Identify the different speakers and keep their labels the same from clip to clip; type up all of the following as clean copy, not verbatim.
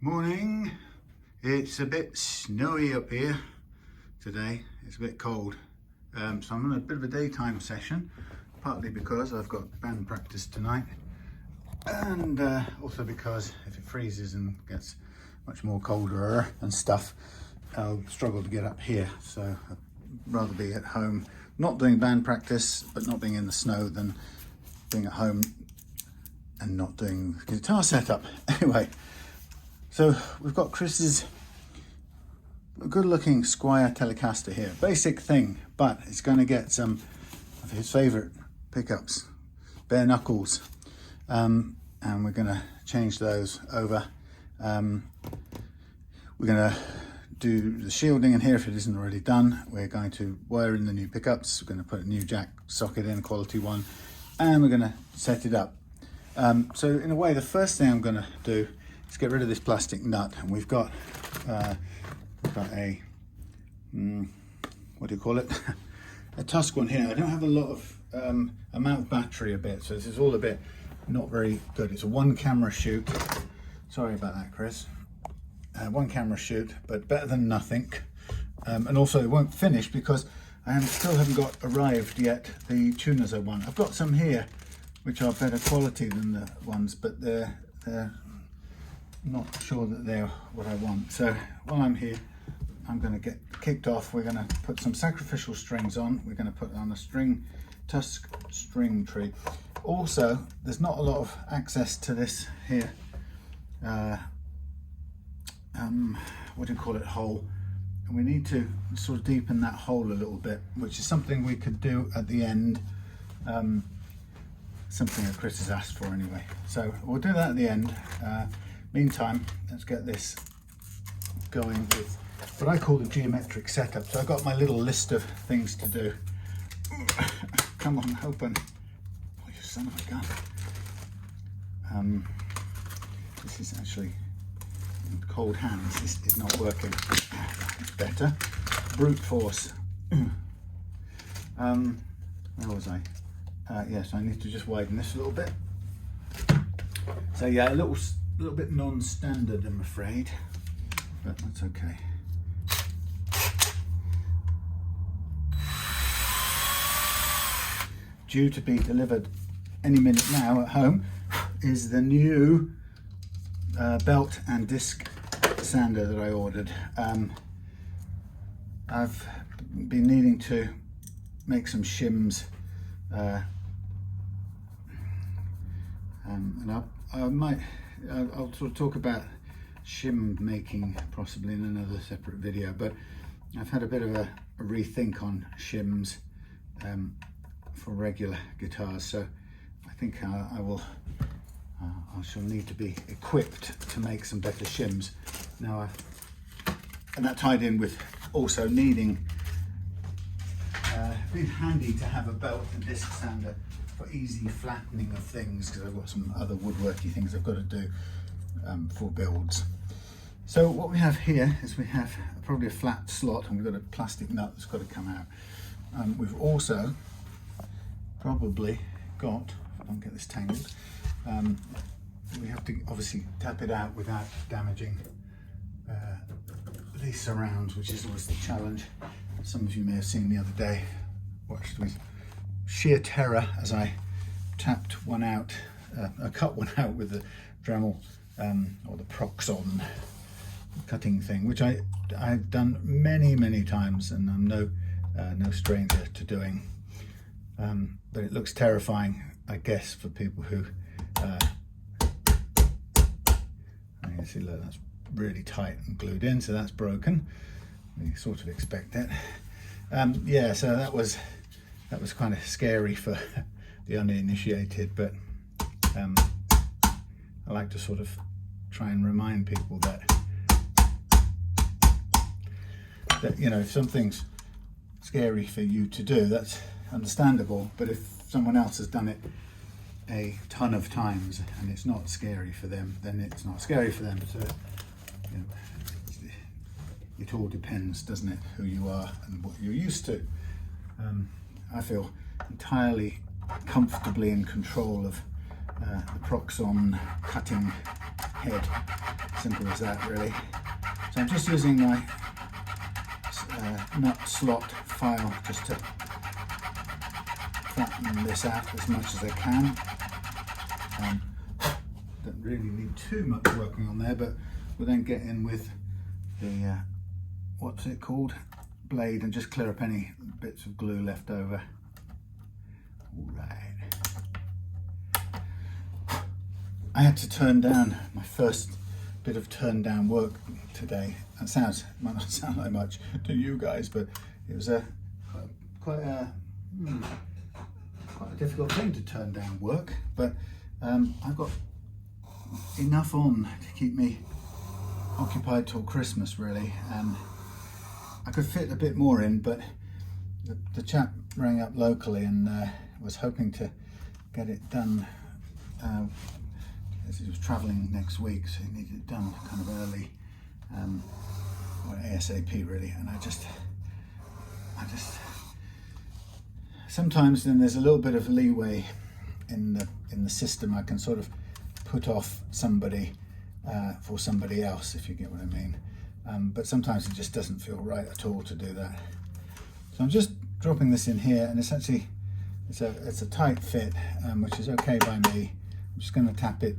Speaker 1: Morning. It's a bit snowy up here today. It's a bit cold. So I'm on a bit of a daytime session, partly because I've got band practice tonight, and also because if it freezes and gets much more colder and stuff, I'll struggle to get up here. So I'd rather be at home, not doing band practice, but not being in the snow, than being at home and not doing guitar setup. Anyway, so we've got Chris's good looking Squier Telecaster here. Basic thing, but it's going to get some of his favorite pickups, bare knuckles, and we're going to change those over. We're going to do the shielding in here if it isn't already done. We're going to wire in the new pickups. We're going to put a new jack socket in, a quality one, and we're going to set it up. So in a way, the first thing I'm going to do is get rid of this plastic nut, and we've got a what do you call it? A Tusq one here. I don't have a lot of amount of battery a bit, so this is all a bit not very good. It's a one camera shoot. Sorry about that, Chris. One camera shoot, but better than nothing. And also it won't finish because I still haven't got arrived yet the tuners I want. I've got some here which are better quality than the ones, but they're not sure that they're what I want. So while I'm here, I'm going to get kicked off. We're going to put some sacrificial strings on. We're going to put on a Tusq string tree. Also, there's not a lot of access to this here. What do you call it? Hole. And we need to sort of deepen that hole a little bit, which is something we could do at the end. Something that Chris has asked for anyway. So we'll do that at the end. Meantime, let's get this going with what I call the geometric setup. So I've got my little list of things to do. Come on, open. Oh, you son of a gun. This is actually in cold hands. This is not working. It's better. Brute force. Where was I? Yes, I need to just widen this a little bit. So yeah, a little bit non-standard, I'm afraid, but that's okay. Due to be delivered any minute now at home is the new belt and disc sander that I ordered. I've been needing to make some shims, and I'll sort of talk about shim making possibly in another separate video, but I've had a bit of a rethink on shims for regular guitars, so I think I shall need to be equipped to make some better shims. Now, and that tied in with also needing, been handy to have a belt and disc sander for easy flattening of things, because I've got some other woodworky things I've got to do for builds. So what we have here is we have probably a flat slot, and we've got a plastic nut that's got to come out. We've also probably got, if I don't get this tangled, we have to obviously tap it out without damaging these surrounds, which is always the challenge. Some of you may have seen the other day, watched with sheer terror as I tapped one out, I cut one out with the Dremel or the Proxon cutting thing, which I've done many times, and I'm no stranger to doing. But it looks terrifying, I guess, for people who. You can see, look, that's really tight and glued in, so that's broken. You sort of expect it. Yeah, so that was kind of scary for the uninitiated, but I like to sort of try and remind people that you know, if something's scary for you to do, that's understandable, but if someone else has done it a ton of times and it's not scary for them, then it's not scary for them. So you know, it all depends, doesn't it, who you are and what you're used to. I feel entirely comfortably in control of the Proxon cutting head. Simple as that, really. So I'm just using my nut slot file just to flatten this out as much as I can. Don't really need too much working on there, but we'll then get in with the what's it called, blade, and just clear up any bits of glue left over. All right. I had to turn down my first bit of turn down work today. That might not sound like much to you guys, but it was quite a difficult thing to turn down work. But I've got enough on to keep me occupied till Christmas, really, and I could fit a bit more in, but the chap rang up locally and was hoping to get it done as he was travelling next week, so he needed it done kind of early, or ASAP, really. And I just sometimes then there's a little bit of leeway in the system. I can sort of put off somebody for somebody else, if you get what I mean. But sometimes it just doesn't feel right at all to do that. So I'm just dropping this in here, and it's actually it's a tight fit, which is okay by me. I'm just going to tap it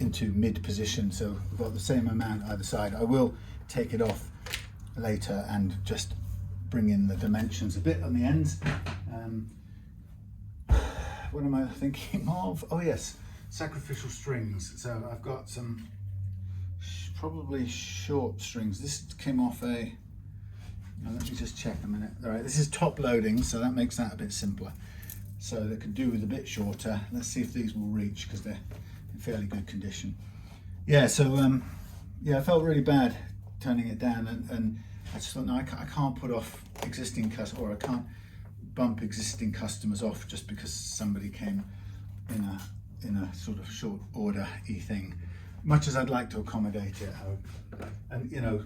Speaker 1: into mid position, so we've got the same amount either side. I will take it off later and just bring in the dimensions a bit on the ends. What am I thinking of? Oh yes, sacrificial strings. So I've got some probably short strings. This came off let me just check a minute. All right, this is top loading, so that makes that a bit simpler. So they could do with a bit shorter. Let's see if these will reach, because they're in fairly good condition. Yeah, so yeah, I felt really bad turning it down, and I just thought, no, I can't put off existing customers, or I can't bump existing customers off just because somebody came in a sort of short order-y thing. Much as I'd like to accommodate it, and you know,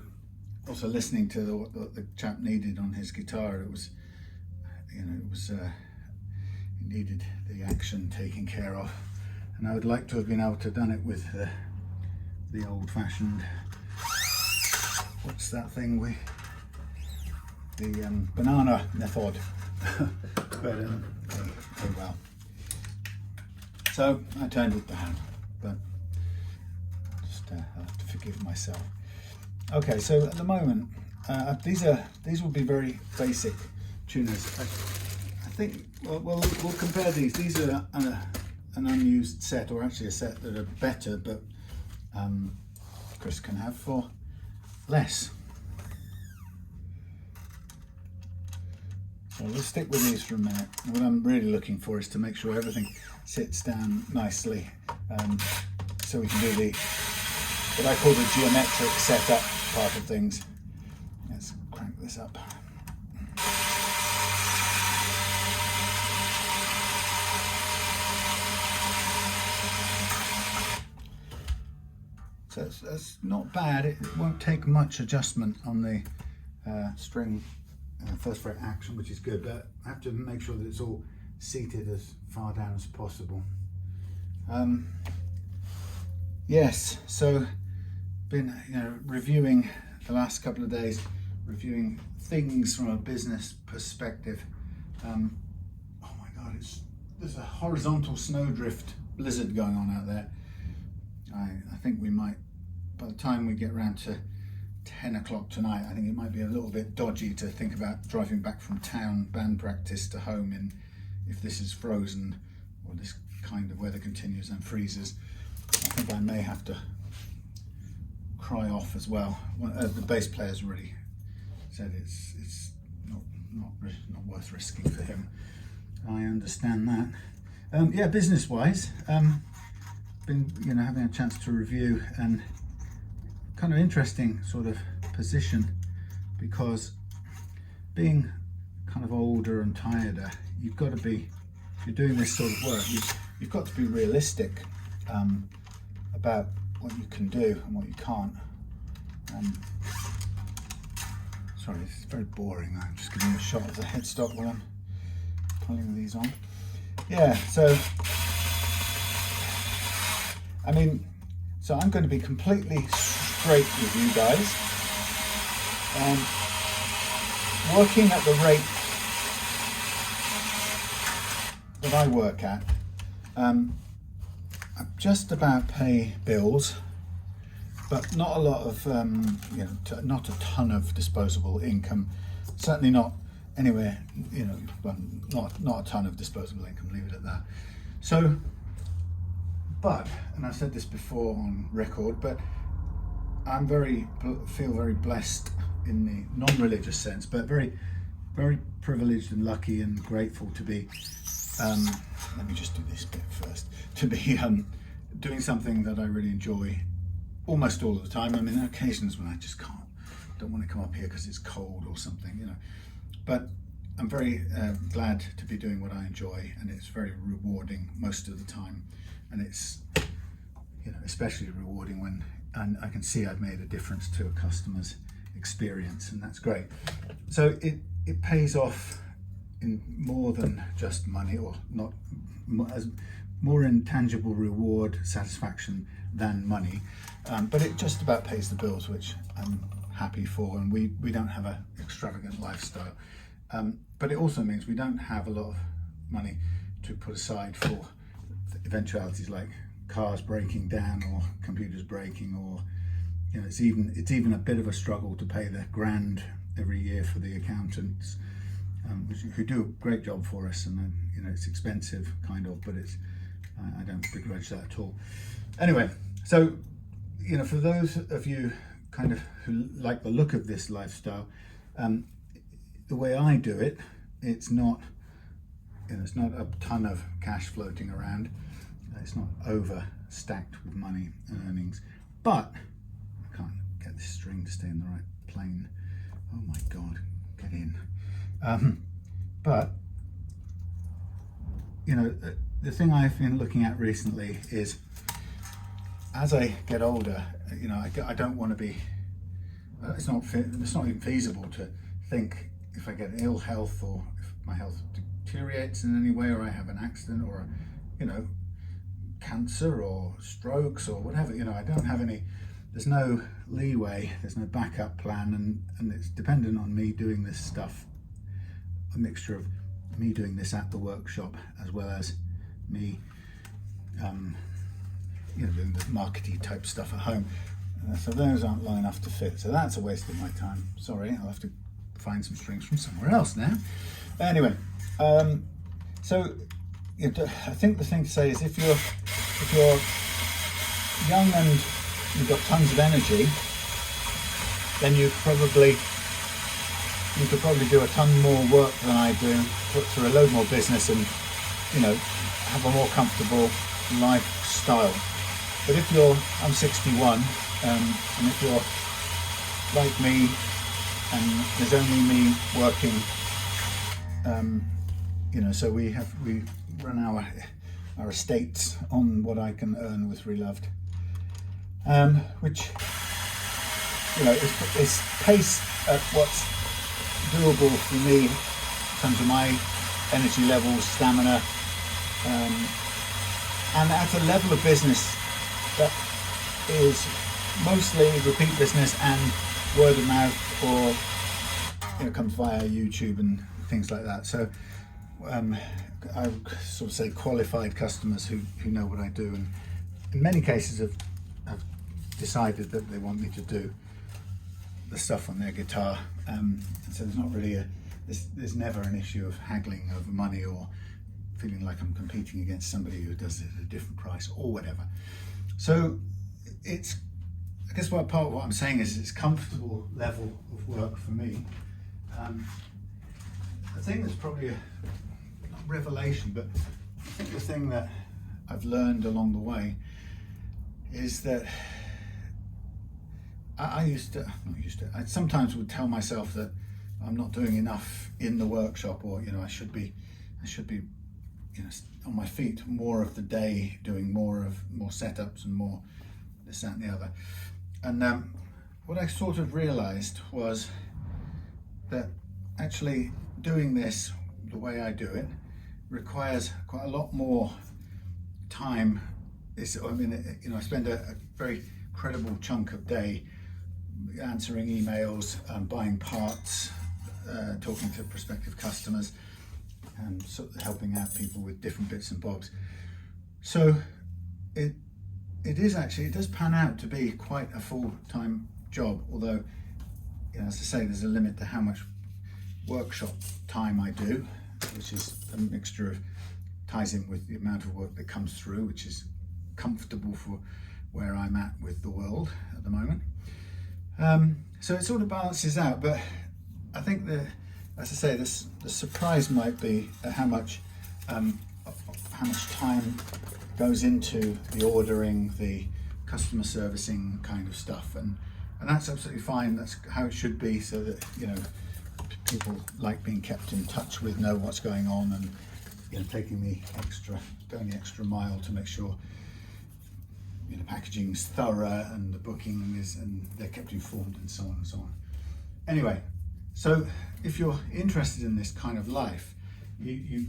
Speaker 1: also listening to what the chap needed on his guitar, it was, you know, it was he needed the action taken care of, and I would like to have been able to have done it with the old-fashioned, what's that thing the banana method. But oh well. So I turned it down, but just have to forgive myself. Okay, so at the moment, these will be very basic tuners. I think we'll compare these. These are an unused set, or actually a set that are better, but Chris can have for less. So we'll stick with these for a minute. What I'm really looking for is to make sure everything sits down nicely, so we can do what I call the geometric setup part of things. Let's crank this up. So that's not bad. It won't take much adjustment on the string first fret action, which is good, but I have to make sure that it's all seated as far down as possible. Yes, so been reviewing the last couple of days, reviewing things from a business perspective. Oh my God, there's a horizontal snowdrift blizzard going on out there. I think we might, by the time we get around to 10 o'clock tonight, I think it might be a little bit dodgy to think about driving back from town band practice to home if this is frozen, or this kind of weather continues and freezes. I think I may have to cry off as well. The bass player's really said it's not worth risking for him. I understand that. Yeah, business wise, been having a chance to review, and kind of interesting sort of position, because being kind of older and tireder, you've got to be, if you're doing this sort of work, you've got to be realistic about what you can do and what you can't. Sorry, this is very boring. I'm just giving you a shot of the headstock while I'm pulling these on. Yeah, so So I'm going to be completely straight with you guys. Working at the rate that I work at, I just about pay bills, but not a lot of, not a ton of disposable income. Certainly not anywhere, well, not a ton of disposable income, leave it at that. So, but, and I've said this before on record, but I'm feel very blessed in the non-religious sense, but very, very privileged and lucky and grateful to be, let me just do this bit first, to be doing something that I really enjoy almost all of the time. I mean, there are occasions when I just don't want to come up here because it's cold or something, but I'm very glad to be doing what I enjoy, and it's very rewarding most of the time, and it's especially rewarding when I can see I've made a difference to a customer's experience, and that's great. So it pays off in more than just money, or not as more intangible reward, satisfaction than money, but it just about pays the bills, which I'm happy for, and we don't have an extravagant lifestyle, but it also means we don't have a lot of money to put aside for eventualities like cars breaking down or computers breaking, or it's even a bit of a struggle to pay the grand every year for the accountants, who do a great job for us, and it's expensive kind of, but I don't begrudge that at all. Anyway, so for those of you kind of who like the look of this lifestyle, the way I do it, it's not a ton of cash floating around. It's not overstacked with money and earnings, but I can't get this string to stay in the right plane. Oh my God, get in. But the thing I've been looking at recently is, as I get older, I don't want to be. It's not even feasible to think if I get ill health, or if my health deteriorates in any way, or I have an accident, or cancer or strokes or whatever, I don't have any, there's no leeway, there's no backup plan, and it's dependent on me doing this stuff, a mixture of me doing this at the workshop as well as me doing the markety type stuff at home. So those aren't long enough to fit, so that's a waste of my time. Sorry, I'll have to find some strings from somewhere else now. Anyway, so I think the thing to say is, if you're young and you've got tons of energy, then you could probably do a ton more work than I do, put through a load more business, and have a more comfortable lifestyle. But if I'm 61, and if you're like me, and there's only me working, so we run our estates on what I can earn with Reloved, which is paced at what's doable for me in terms of my energy levels, stamina, and at a level of business that is mostly repeat business and word of mouth, or comes via YouTube and things like that. So I would sort of say qualified customers who know what I do, and in many cases have decided that they want me to do the stuff on their guitar, and so there's not really there's never an issue of haggling over money or feeling like I'm competing against somebody who does it at a different price or whatever. So I guess part of what I'm saying is it's comfortable level of work for me. The thing that's probably not revelation, but I think the thing that I've learned along the way is that I sometimes would tell myself that I'm not doing enough in the workshop, or I should be on my feet more of the day, doing more setups and more this, that and the other. And what I sort of realized was that actually doing this the way I do it requires quite a lot more time I mean, you know, I spend a very credible chunk of day answering emails, buying parts, talking to prospective customers, and sort of helping out people with different bits and bobs. So it does pan out to be quite a full-time job, although, you know, as I say, there's a limit to how much workshop time I do, which is a mixture of, ties in with the amount of work that comes through, which is comfortable for where I'm at with the world at the moment. So it sort of balances out, but I think as I say, the surprise might be at how much time goes into the ordering, the customer servicing kind of stuff, and that's absolutely fine. That's how it should be, so that, you know, people like being kept in touch with, know what's going on, and, you know, going the extra mile to make sure, you know, packaging's thorough and the booking is, and they're kept informed, and so on and so on. Anyway, so if you're interested in this kind of life, you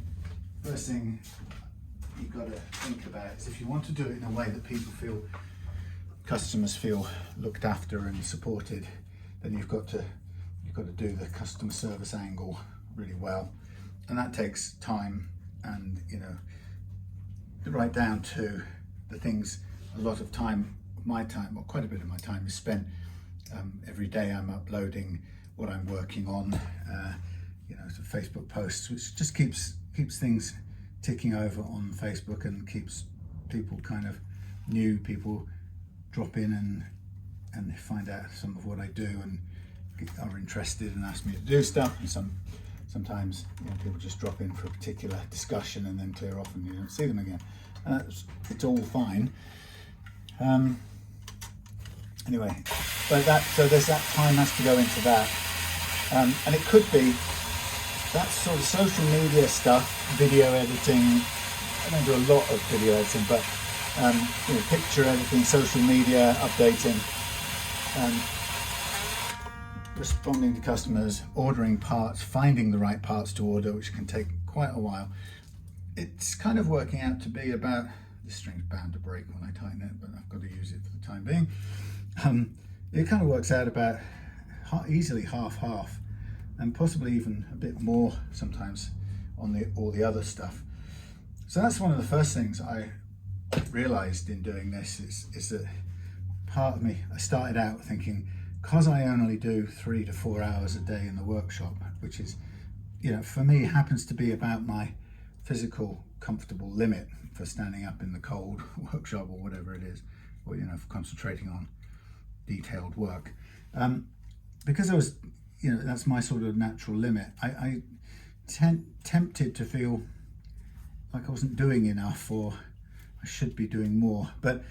Speaker 1: first thing you've got to think about is, if you want to do it in a way that customers feel looked after and supported, then you've got to do the customer service angle really well, and that takes time, and, you know, right down to the things. A lot of time, my time, or quite a bit of my time, is spent every day. I'm uploading what I'm working on, you know, to Facebook posts, which just keeps things ticking over on Facebook, and keeps new people drop in and find out some of what I do and are interested and ask me to do stuff. And sometimes, you know, people just drop in for a particular discussion and then clear off, and you don't see them again. It's all fine. Anyway, so there's that time has to go into that, and it could be that sort of social media stuff, video editing. I don't do a lot of video editing, but you know, picture editing, social media updating, responding to customers, ordering parts, finding the right parts to order, which can take quite a while. It's kind of working out to be about, the string's bound to break when I tighten it, but I've got to use it for the time being. It kind of works out about easily half, and possibly even a bit more sometimes on all the other stuff. So that's one of the first things I realized in doing this, is that part of me, I started out thinking, because I only do 3 to 4 hours a day in the workshop, which is, you know, for me happens to be about my physical comfortable limit for standing up in the cold workshop, or whatever it is, or, you know, for concentrating on detailed work. Because I was, you know, that's my sort of natural limit, I tempted to feel like I wasn't doing enough, or I should be doing more. But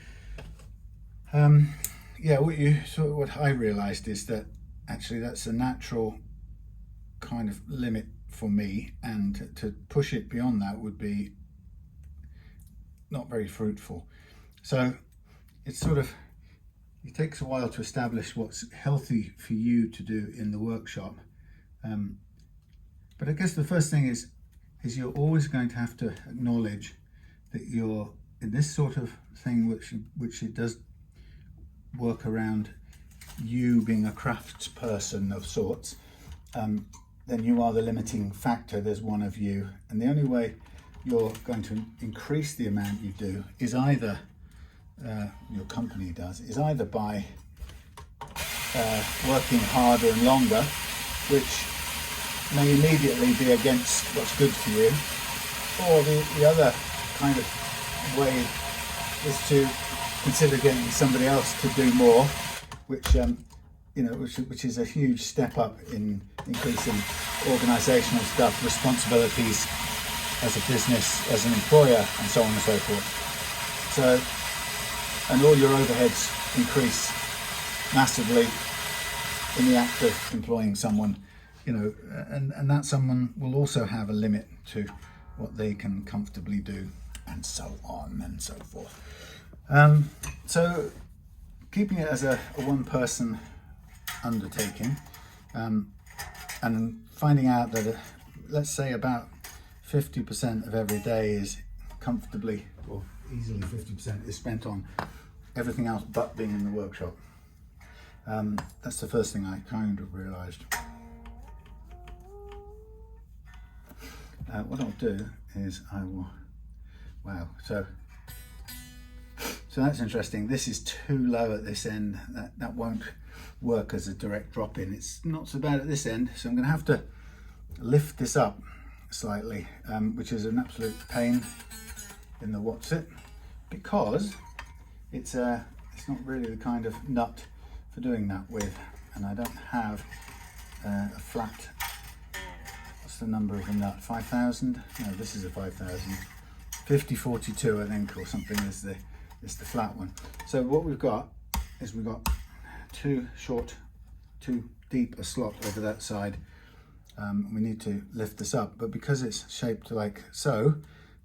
Speaker 1: yeah, what I realized is that actually that's a natural kind of limit for me, and to push it beyond that would be not very fruitful. So it's sort of, it takes a while to establish what's healthy for you to do in the workshop. But I guess the first thing is you're always going to have to acknowledge that you're in this sort of thing, which it does work around you being a crafts person of sorts. Then you are the limiting factor. There's one of you, and the only way you're going to increase the amount you do is either your company does, is either by working harder and longer, which may immediately be against what's good for you, or the other kind of way is to consider getting somebody else to do more, which you know, which is a huge step up in increasing organisational stuff, responsibilities as a business, as an employer, and so on and so forth. So, and all your overheads increase massively in the act of employing someone, you know, and that someone will also have a limit to what they can comfortably do, and so on and so forth. So keeping it as a one-person undertaking, and finding out that let's say about 50% of every day is comfortably or easily 50% is spent on everything else but being in the workshop. That's the first thing I kind of realised. What I'll do is I will, wow, so that's interesting. This is too low at this end. That won't work as a direct drop in. It's not so bad at this end, so I'm going to have to lift this up slightly, which is an absolute pain in the what's it, because it's not really the kind of nut for doing that with, and I don't have a flat. What's the number of the nut? 5,000? No, this is a 5,000. 5042, I think, or something is the flat one. So what we've got is we've got too deep a slot over that side. We need to lift this up, but because it's shaped like so,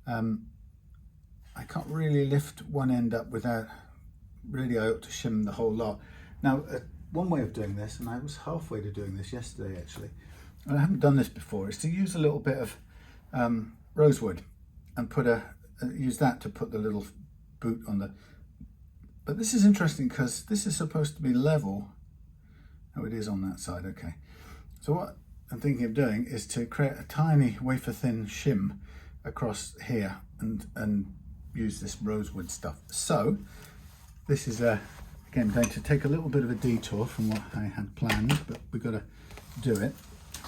Speaker 1: I can't really lift one end up without, really I ought to shim the whole lot. Now, one way of doing this, and I was halfway to doing this yesterday actually, and I haven't done this before, is to use a little bit of rosewood and use that to put the little boot on the, but this is interesting because this is supposed to be level. Oh, it is on that side, okay. So what I'm thinking of doing is to create a tiny wafer thin shim across here and use this rosewood stuff. So this is again going to take a little bit of a detour from what I had planned, but we've got to do it.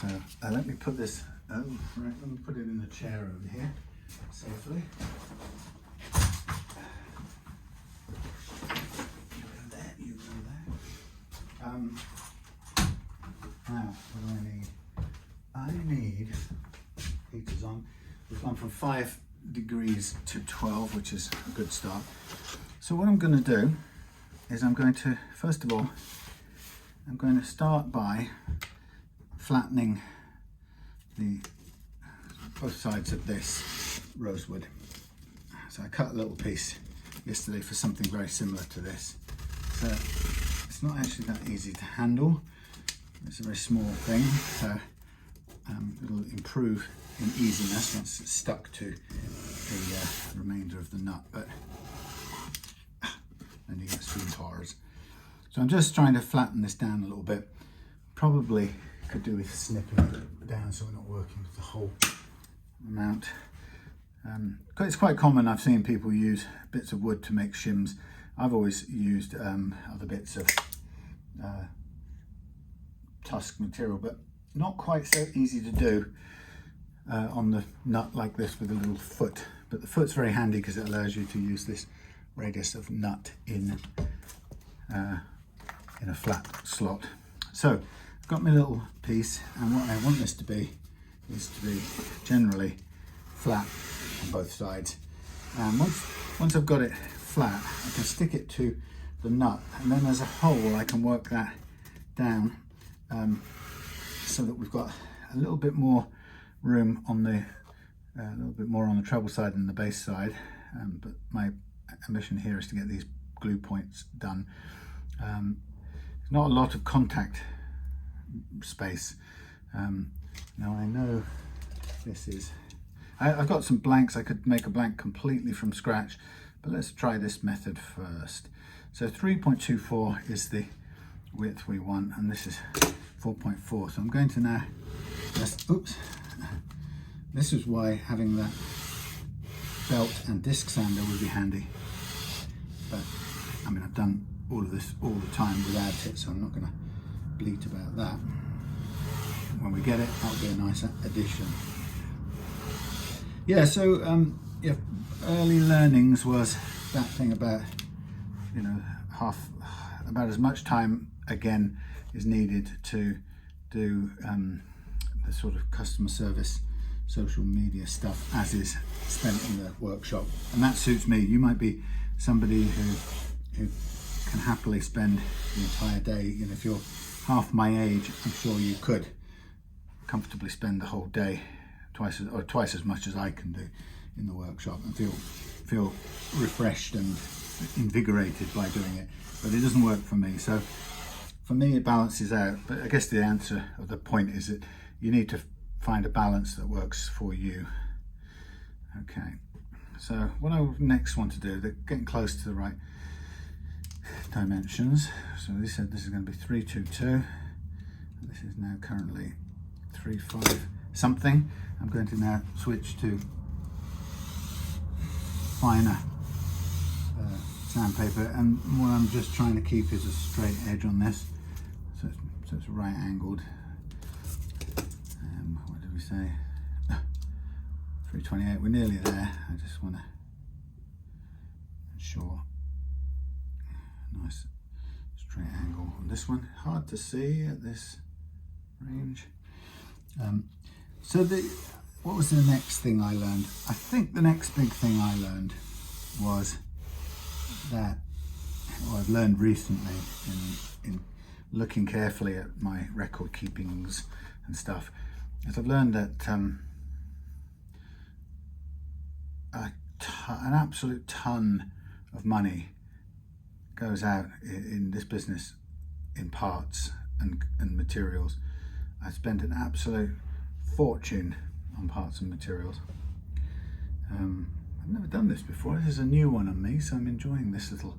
Speaker 1: So let me put this, let me put it in the chair over here safely. You go there. Now, what do I need? I need, heater's on. We've gone from 5 degrees to 12, which is a good start. So what I'm going to do is I'm going to, first of all, I'm going to start by flattening both sides of this rosewood. So I cut a little piece yesterday for something very similar to this. So it's not actually that easy to handle. It's a very small thing, so it'll improve in easiness once it's stuck to the remainder of the nut, but then you get spoon tars. So I'm just trying to flatten this down a little bit. Probably could do with snipping it down so we're not working with the whole amount. It's quite common, I've seen people use bits of wood to make shims. I've always used other bits of Tusq material, but not quite so easy to do on the nut like this with a little foot. But the foot's very handy because it allows you to use this radius of nut in a flat slot. So I've got my little piece, and what I want this to be is to be generally flat on both sides. And once I've got it flat, I can stick it to the nut, and then as a whole I can work that down so that we've got a little bit more room on the treble side than the bass side, but my ambition here is to get these glue points done. There's not a lot of contact space. Now I know this is, I've got some blanks. I could make a blank completely from scratch, but let's try this method first. So 3.24 is the width we want, and this is 4.4. So I'm going to now just, oops, this is why having the belt and disc sander would be handy. But I mean, I've done all of this all the time without it, so I'm not going to bleat about that. When we get it, that'll be a nice addition. Yeah, so yeah, early learnings was that thing about, you know, about as much time again is needed to do the sort of customer service, social media stuff as is spent in the workshop, and that suits me. You might be somebody who can happily spend the entire day. You know, if you're half my age, I'm sure you could comfortably spend the whole day, twice as much as I can do in the workshop, and feel refreshed and invigorated by doing it. But it doesn't work for me. So for me, it balances out. But I guess the answer or the point is that you need to find a balance that works for you. Okay, So what I next want to do, they're getting close to the right dimensions. So they said this is going to be 322, and this is now currently 35 something. I'm going to now switch to finer sandpaper, and what I'm just trying to keep is a straight edge on this, so it's right angled. What did we say? 328, we're nearly there. I just want to ensure nice straight angle on this one. Hard to see at this range. So what was the next thing I learned? I think the next big thing I learned was that, or I've learned recently in looking carefully at my record keepings and stuff, is I've learned that an absolute ton of money goes out in this business in parts and materials. I spent an absolute fortune on parts and materials. I've never done this before. This is a new one on me, so I'm enjoying this little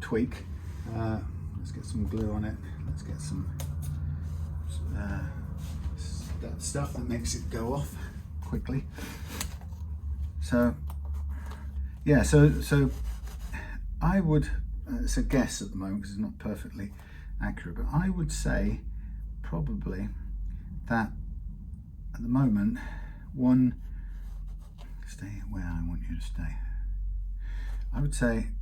Speaker 1: tweak. Let's get some glue on it. Let's get some that stuff that makes it go off quickly. So yeah, so I would, it's a guess at the moment because it's not perfectly accurate, but I would say probably that at the moment, stay where I want you to stay. I would say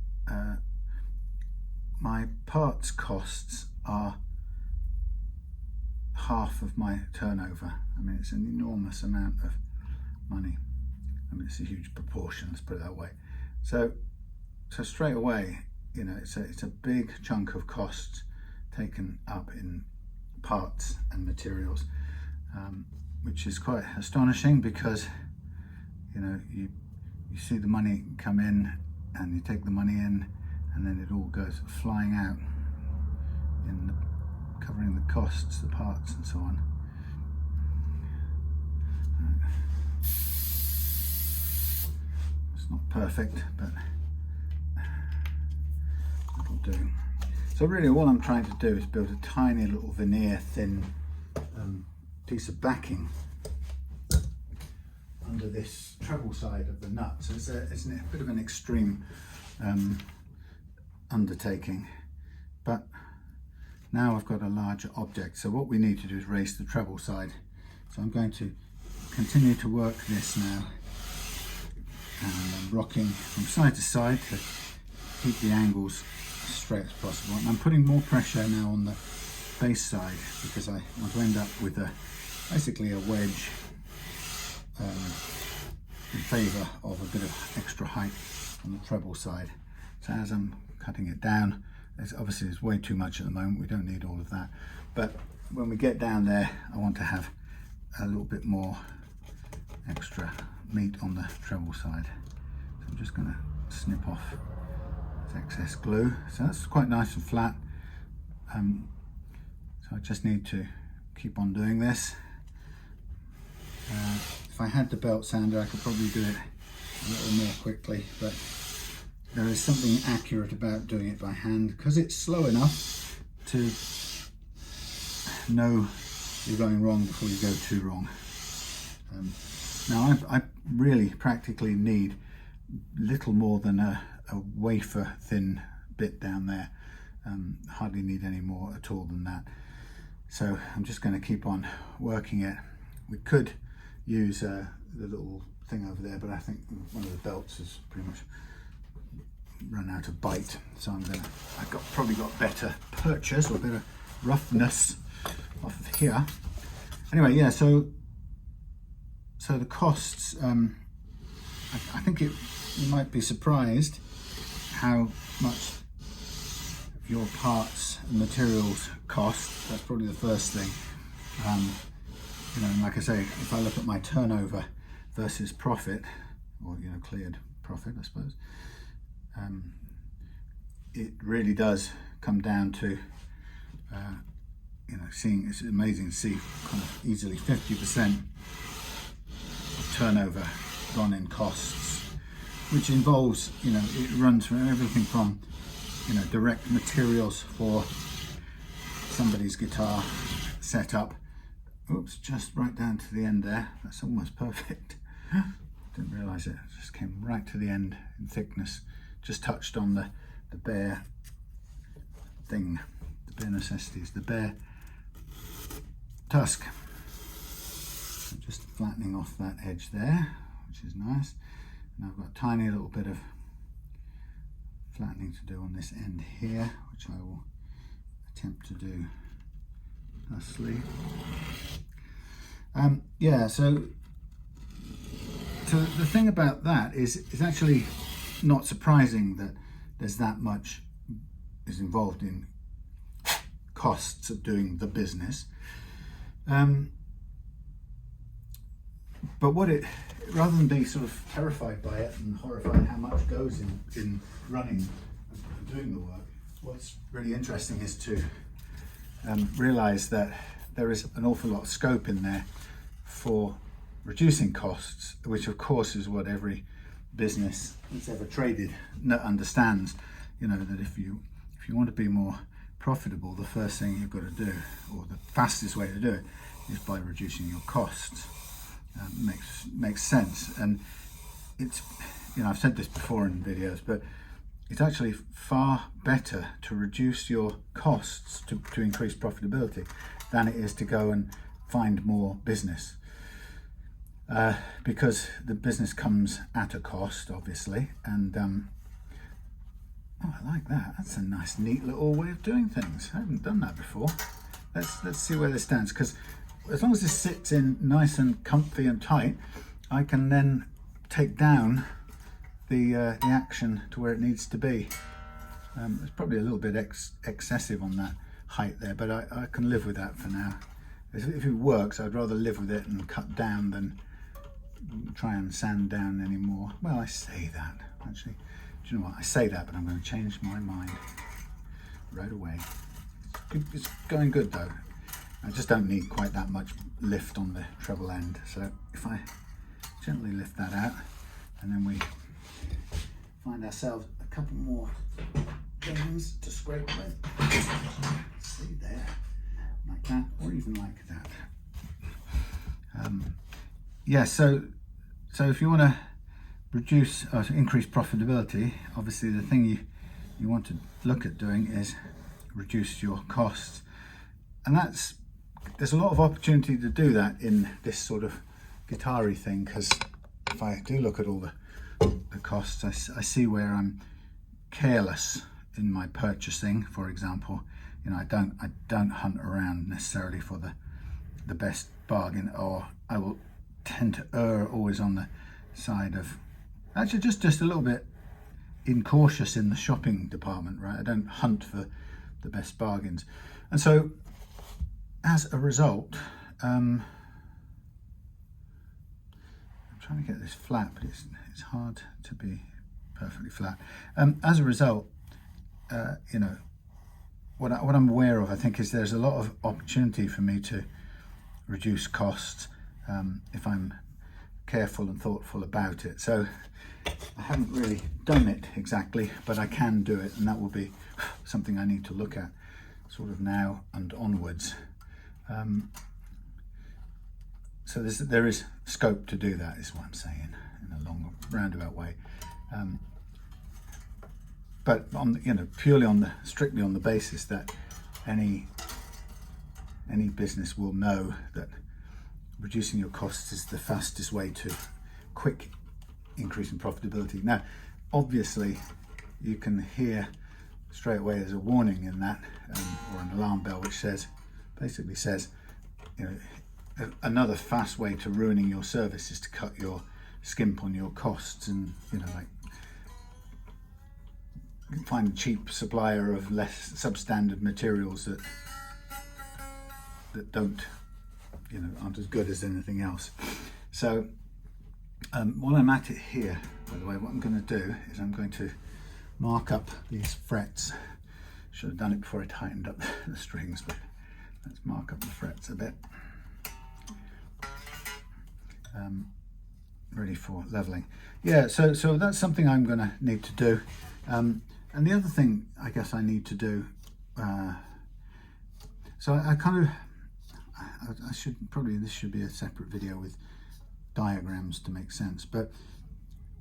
Speaker 1: my parts costs are half of my turnover. I mean, it's an enormous amount of money. I mean, it's a huge proportion, let's put it that way. So straight away, you know, it's a big chunk of costs taken up in parts and materials, which is quite astonishing because, you know, you see the money come in and you take the money in and then it all goes flying out in covering the costs, the parts and so on. It's not perfect, but it'll do. So really all I'm trying to do is build a tiny little veneer thin piece of backing under this treble side of the nut. So it's a bit of an extreme undertaking, but now I've got a larger object. So what we need to do is raise the treble side. So I'm going to continue to work this now, and I'm rocking from side to side to keep the angles as straight as possible. And I'm putting more pressure now on the base side because I want to end up with basically a wedge in favour of a bit of extra height on the treble side. So as I'm cutting it down, obviously it's way too much at the moment, we don't need all of that, but when we get down there I want to have a little bit more extra meat on the treble side. So I'm just going to snip off this excess glue. So that's quite nice and flat, so I just need to keep on doing this. If I had the belt sander I could probably do it a little more quickly, but there is something accurate about doing it by hand because it's slow enough to know you're going wrong before you go too wrong. Now I really practically need little more than a wafer thin bit down there. Hardly need any more at all than that. So I'm just going to keep on working it. We could use the little thing over there, but I think one of the belts has pretty much run out of bite, so I've probably got better purchase or better roughness off of here. Anyway, yeah, so the costs, I think you might be surprised how much your parts and materials cost. That's probably the first thing. You know, and like I say, if I look at my turnover versus profit, or you know, cleared profit, I suppose, it really does come down to you know, seeing, it's amazing to see kind of easily 50% of turnover gone in costs. which involves, you know, it runs from everything from, you know, direct materials for somebody's guitar setup. Oops, just right down to the end there. That's almost perfect. Didn't realise it. Just came right to the end in thickness. Just touched on the bare thing, the bare necessities, the bare Tusq. I'm just flattening off that edge there, which is nice. And I've got a tiny little bit of flattening to do on this end here, which I will attempt to do thusly. Yeah, so the thing about that is it's actually not surprising that there's that much is involved in costs of doing the business. But what it, rather than be sort of terrified by it and horrified how much goes in running and doing the work, what's really interesting is to realise that there is an awful lot of scope in there for reducing costs, which of course is what every business that's ever traded understands. You know, that if you want to be more profitable, the first thing you've got to do, or the fastest way to do it, is by reducing your costs. Makes sense, and it's, you know, I've said this before in videos, but it's actually far better to reduce your costs to increase profitability than it is to go and find more business, because the business comes at a cost, obviously. And oh, I like that. That's a nice, neat little way of doing things. I haven't done that before. Let's see where this stands, because as long as this sits in nice and comfy and tight, I can then take down the action to where it needs to be. It's probably a little bit excessive on that height there, but I can live with that for now. If it works, I'd rather live with it and cut down than try and sand down anymore. Well, I say that, actually. Do you know what? I say that, but I'm going to change my mind right away. It's going good though. I just don't need quite that much lift on the treble end. So if I gently lift that out, and then we find ourselves a couple more things to scrape with. See there, like that, or even like that. Yeah, so if you want to reduce or increase profitability, obviously the thing you want to look at doing is reduce your costs, and there's a lot of opportunity to do that in this sort of guitar-y thing, because if I do look at all the costs, I see where I'm careless in my purchasing. For example, you know, I don't hunt around necessarily for the best bargain, or I will tend to err always on the side of actually just a little bit incautious in the shopping department, right? I don't hunt for the best bargains, and so as a result, I'm trying to get this flat, but it's hard to be perfectly flat. As a result, you know, what I'm aware of, I think, is there's a lot of opportunity for me to reduce costs if I'm careful and thoughtful about it. So I haven't really done it exactly, but I can do it, and that will be something I need to look at sort of now and onwards. So there is scope to do that, is what I'm saying, in a long roundabout way. But on, you know, strictly on the basis that any business will know that reducing your costs is the fastest way to quick increase in profitability. Now, obviously, you can hear straight away there's a warning in that, or an alarm bell, which basically says, you know, another fast way to ruining your service is to cut your skimp on your costs, and, you know, like, find a cheap supplier of less substandard materials that don't, you know, aren't as good as anything else. So while I'm at it here, by the way, what I'm going to do is I'm going to mark up these frets. Should have done it before I tightened up the strings, but let's mark up the frets a bit. ready for leveling. Yeah, so that's something I'm going to need to do. And the other thing I guess I need to do, so I kind of, I should probably, this should be a separate video with diagrams to make sense. But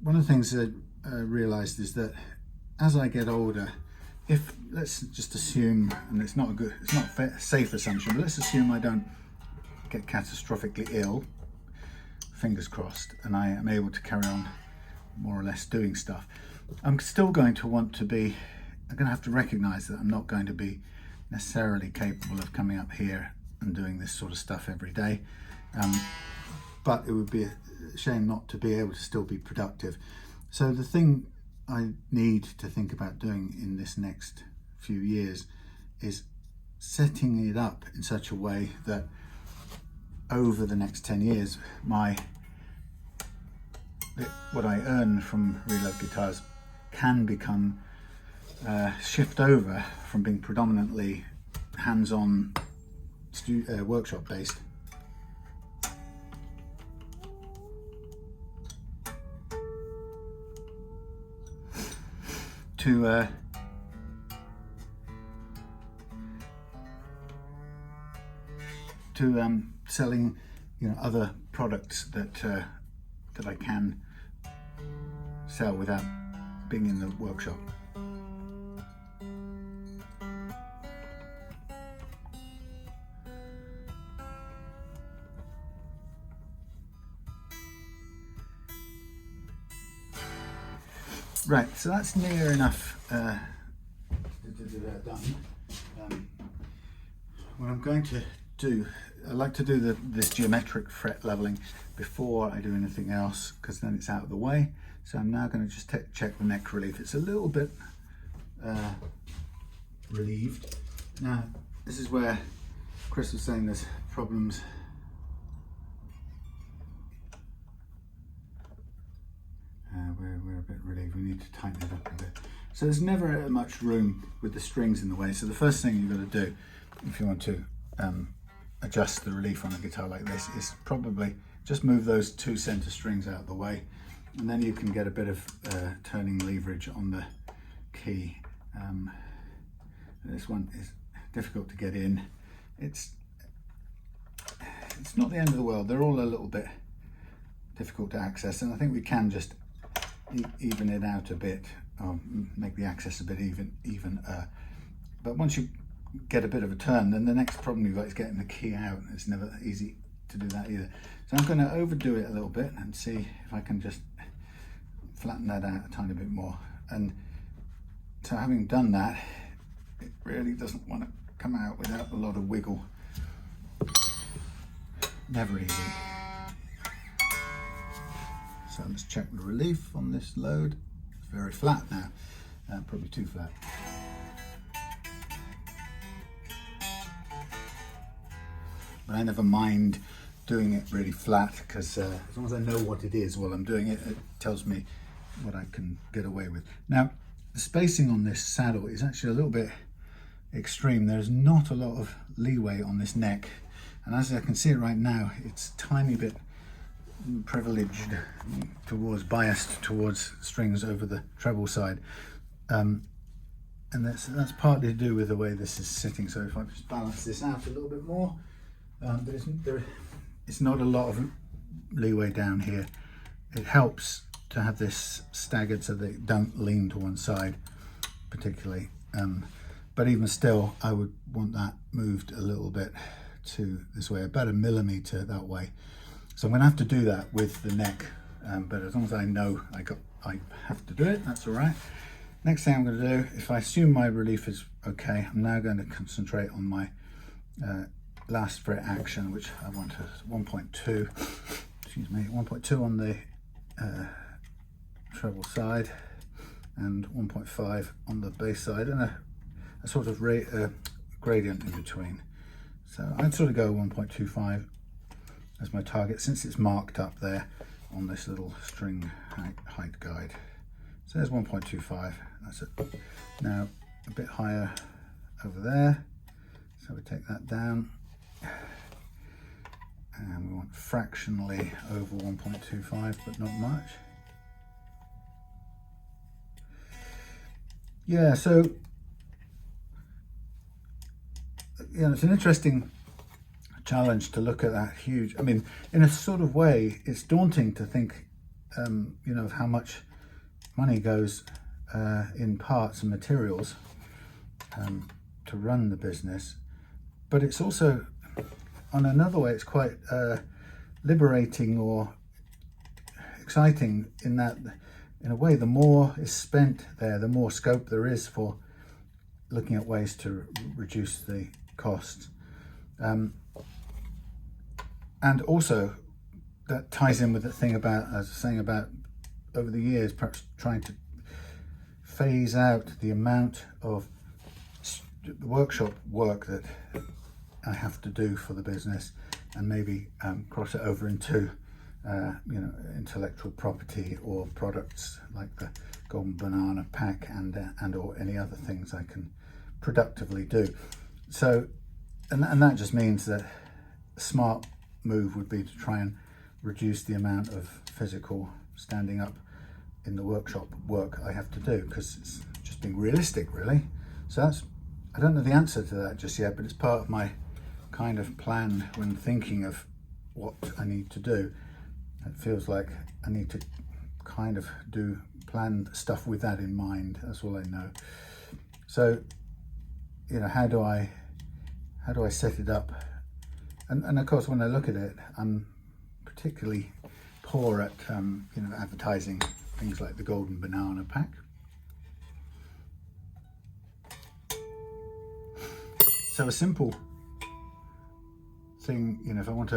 Speaker 1: one of the things that I realized is that as I get older, if, let's just assume, and it's not a safe assumption, but let's assume I don't get catastrophically ill, fingers crossed, and I am able to carry on more or less doing stuff, I'm still going to want to be, I'm going to have to recognize that I'm not going to be necessarily capable of coming up here and doing this sort of stuff every day. But it would be a shame not to be able to still be productive. So the thing I need to think about doing in this next few years is setting it up in such a way that over the next 10 years, what I earn from reload guitars can become, shift over from being predominantly hands-on workshop based to selling, other products that I can sell without being in the workshop. Right, so that's near enough to that done. What I'm going to do, I like to do this geometric fret leveling before I do anything else, because then it's out of the way. So I'm now going to just check the neck relief. It's a little bit relieved. Now, this is where Chris was saying there's problems. We're a bit relieved. We need to tighten it up a bit. So there's never much room with the strings in the way. So the first thing you've got to do, if you want to adjust the relief on a guitar like this, is probably just move those two center strings out of the way, and then you can get a bit of turning leverage on the key. This one is difficult to get in. It's not the end of the world. They're all a little bit difficult to access, and I think we can just even it out a bit, or make the access a bit even. But once you get a bit of a turn, then the next problem you've got is getting the key out. It's never easy to do that either. So I'm going to overdo it a little bit and see if I can just flatten that out a tiny bit more. And so having done that, it really doesn't want to come out without a lot of wiggle. Never easy. So let's check the relief on this load. It's very flat now, probably too flat. But I never mind doing it really flat, because as long as I know what it is while I'm doing it, it tells me what I can get away with. Now, the spacing on this saddle is actually a little bit extreme. There's not a lot of leeway on this neck, and as I can see it right now, it's a tiny bit privileged biased towards strings over the treble side, and that's partly to do with the way this is sitting. So if I just balance this out a little bit more, it's not a lot of leeway down here. It helps to have this staggered so they don't lean to one side particularly, but even still I would want that moved a little bit to this way, about 1 millimeter that way. So I'm going to have to do that with the neck, but as long as I know I have to do it, that's all right. Next thing I'm going to do, if I assume my relief is okay, I'm now going to concentrate on my last fret action, which I want as 1.2, excuse me, 1.2 on the treble side and 1.5 on the bass side, and a sort of gradient in between. So I'd sort of go 1.25 as my target, since it's marked up there on this little string height guide. So there's 1.25, that's it. Now a bit higher over there, so we take that down, and we want fractionally over 1.25, but not much. Yeah, so it's an interesting challenge to look at that huge. I mean, in a sort of way, it's daunting to think, of how much money goes in parts and materials to run the business. But it's also, on another way, it's quite liberating or exciting in that, in a way, the more is spent there, the more scope there is for looking at ways to reduce the costs. And also that ties in with the thing about, as I was saying, about over the years, perhaps trying to phase out the amount of workshop work that I have to do for the business, and maybe cross it over into intellectual property or products like the golden banana pack and or any other things I can productively do. So, and that just means that a smart move would be to try and reduce the amount of physical standing up in the workshop work I have to do, because it's just being realistic, really. So that's, I don't know the answer to that just yet, but it's part of my kind of plan when thinking of what I need to do. It feels like I need to kind of plan stuff with that in mind. That's all I know. So, how do I set it up? And of course, when I look at it, I'm particularly poor at advertising things like the golden banana pack. So a simple thing, if I want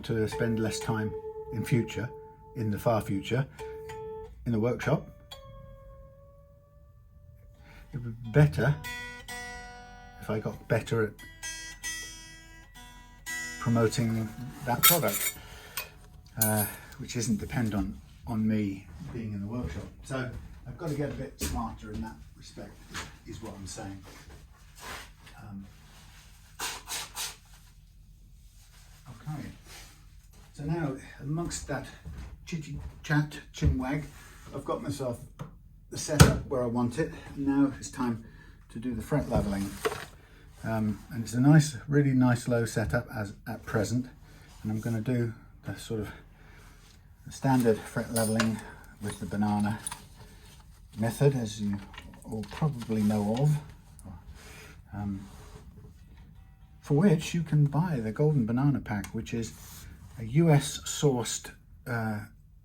Speaker 1: to spend less time in the far future, in the workshop, it would be better if I got better at promoting that product, which isn't dependent on me being in the workshop. So I've got to get a bit smarter in that respect, is what I'm saying. Okay, so now amongst that chitty chat chinwag, I've got myself the setup where I want it, and now it's time to do the fret leveling. And it's a really nice low setup as at present, and I'm going to do the sort of standard fret leveling with the banana method, as you all probably know of, for which you can buy the golden banana pack, which is a US sourced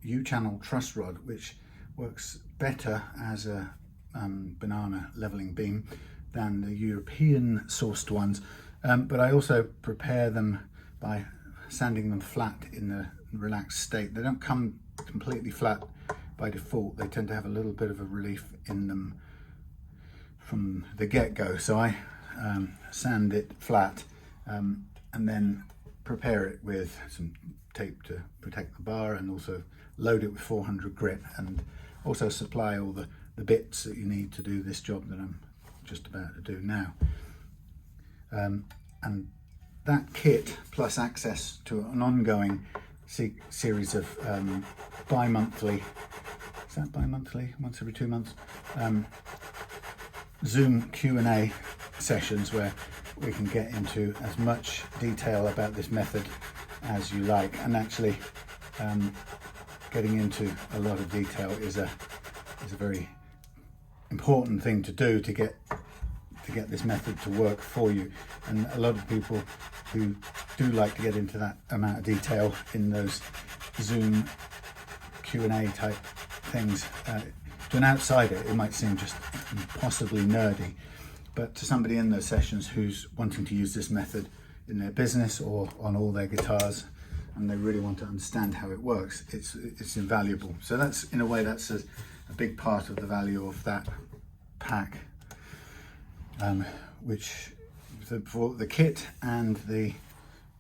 Speaker 1: U-channel truss rod, which works better as a banana leveling beam than the European sourced ones, but I also prepare them by sanding them flat in the relaxed state. They don't come completely flat by default. They tend to have a little bit of a relief in them from the get-go, so I sand it flat and then prepare it with some tape to protect the bar, and also load it with 400 grit, and also supply all the bits that you need to do this job that I'm just about to do now. And that kit, plus access to an ongoing series of bi-monthly, is that bi-monthly, once every 2 months, Zoom Q&A sessions where we can get into as much detail about this method as you like. And actually getting into a lot of detail is a very important thing to do to get this method to work for you. And a lot of people who do like to get into that amount of detail in those Zoom Q&A type things, to an outsider it might seem just impossibly nerdy, but to somebody in those sessions who's wanting to use this method in their business or on all their guitars, and they really want to understand how it works, it's invaluable. So that's, in a way, that's a big part of the value of that pack, which for the kit and the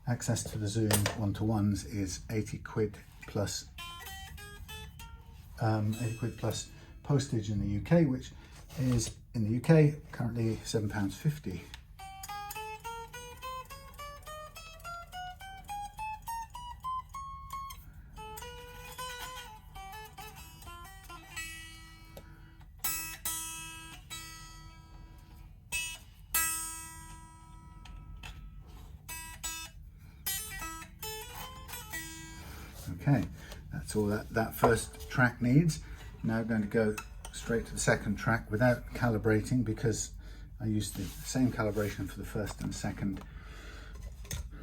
Speaker 1: access to the Zoom one-to-ones is 80 quid plus 80 quid plus postage in the UK, which is in the UK currently £7.50. Okay, that's all that first track needs. Now I'm going to go straight to the second track without calibrating, because I used the same calibration for the first and second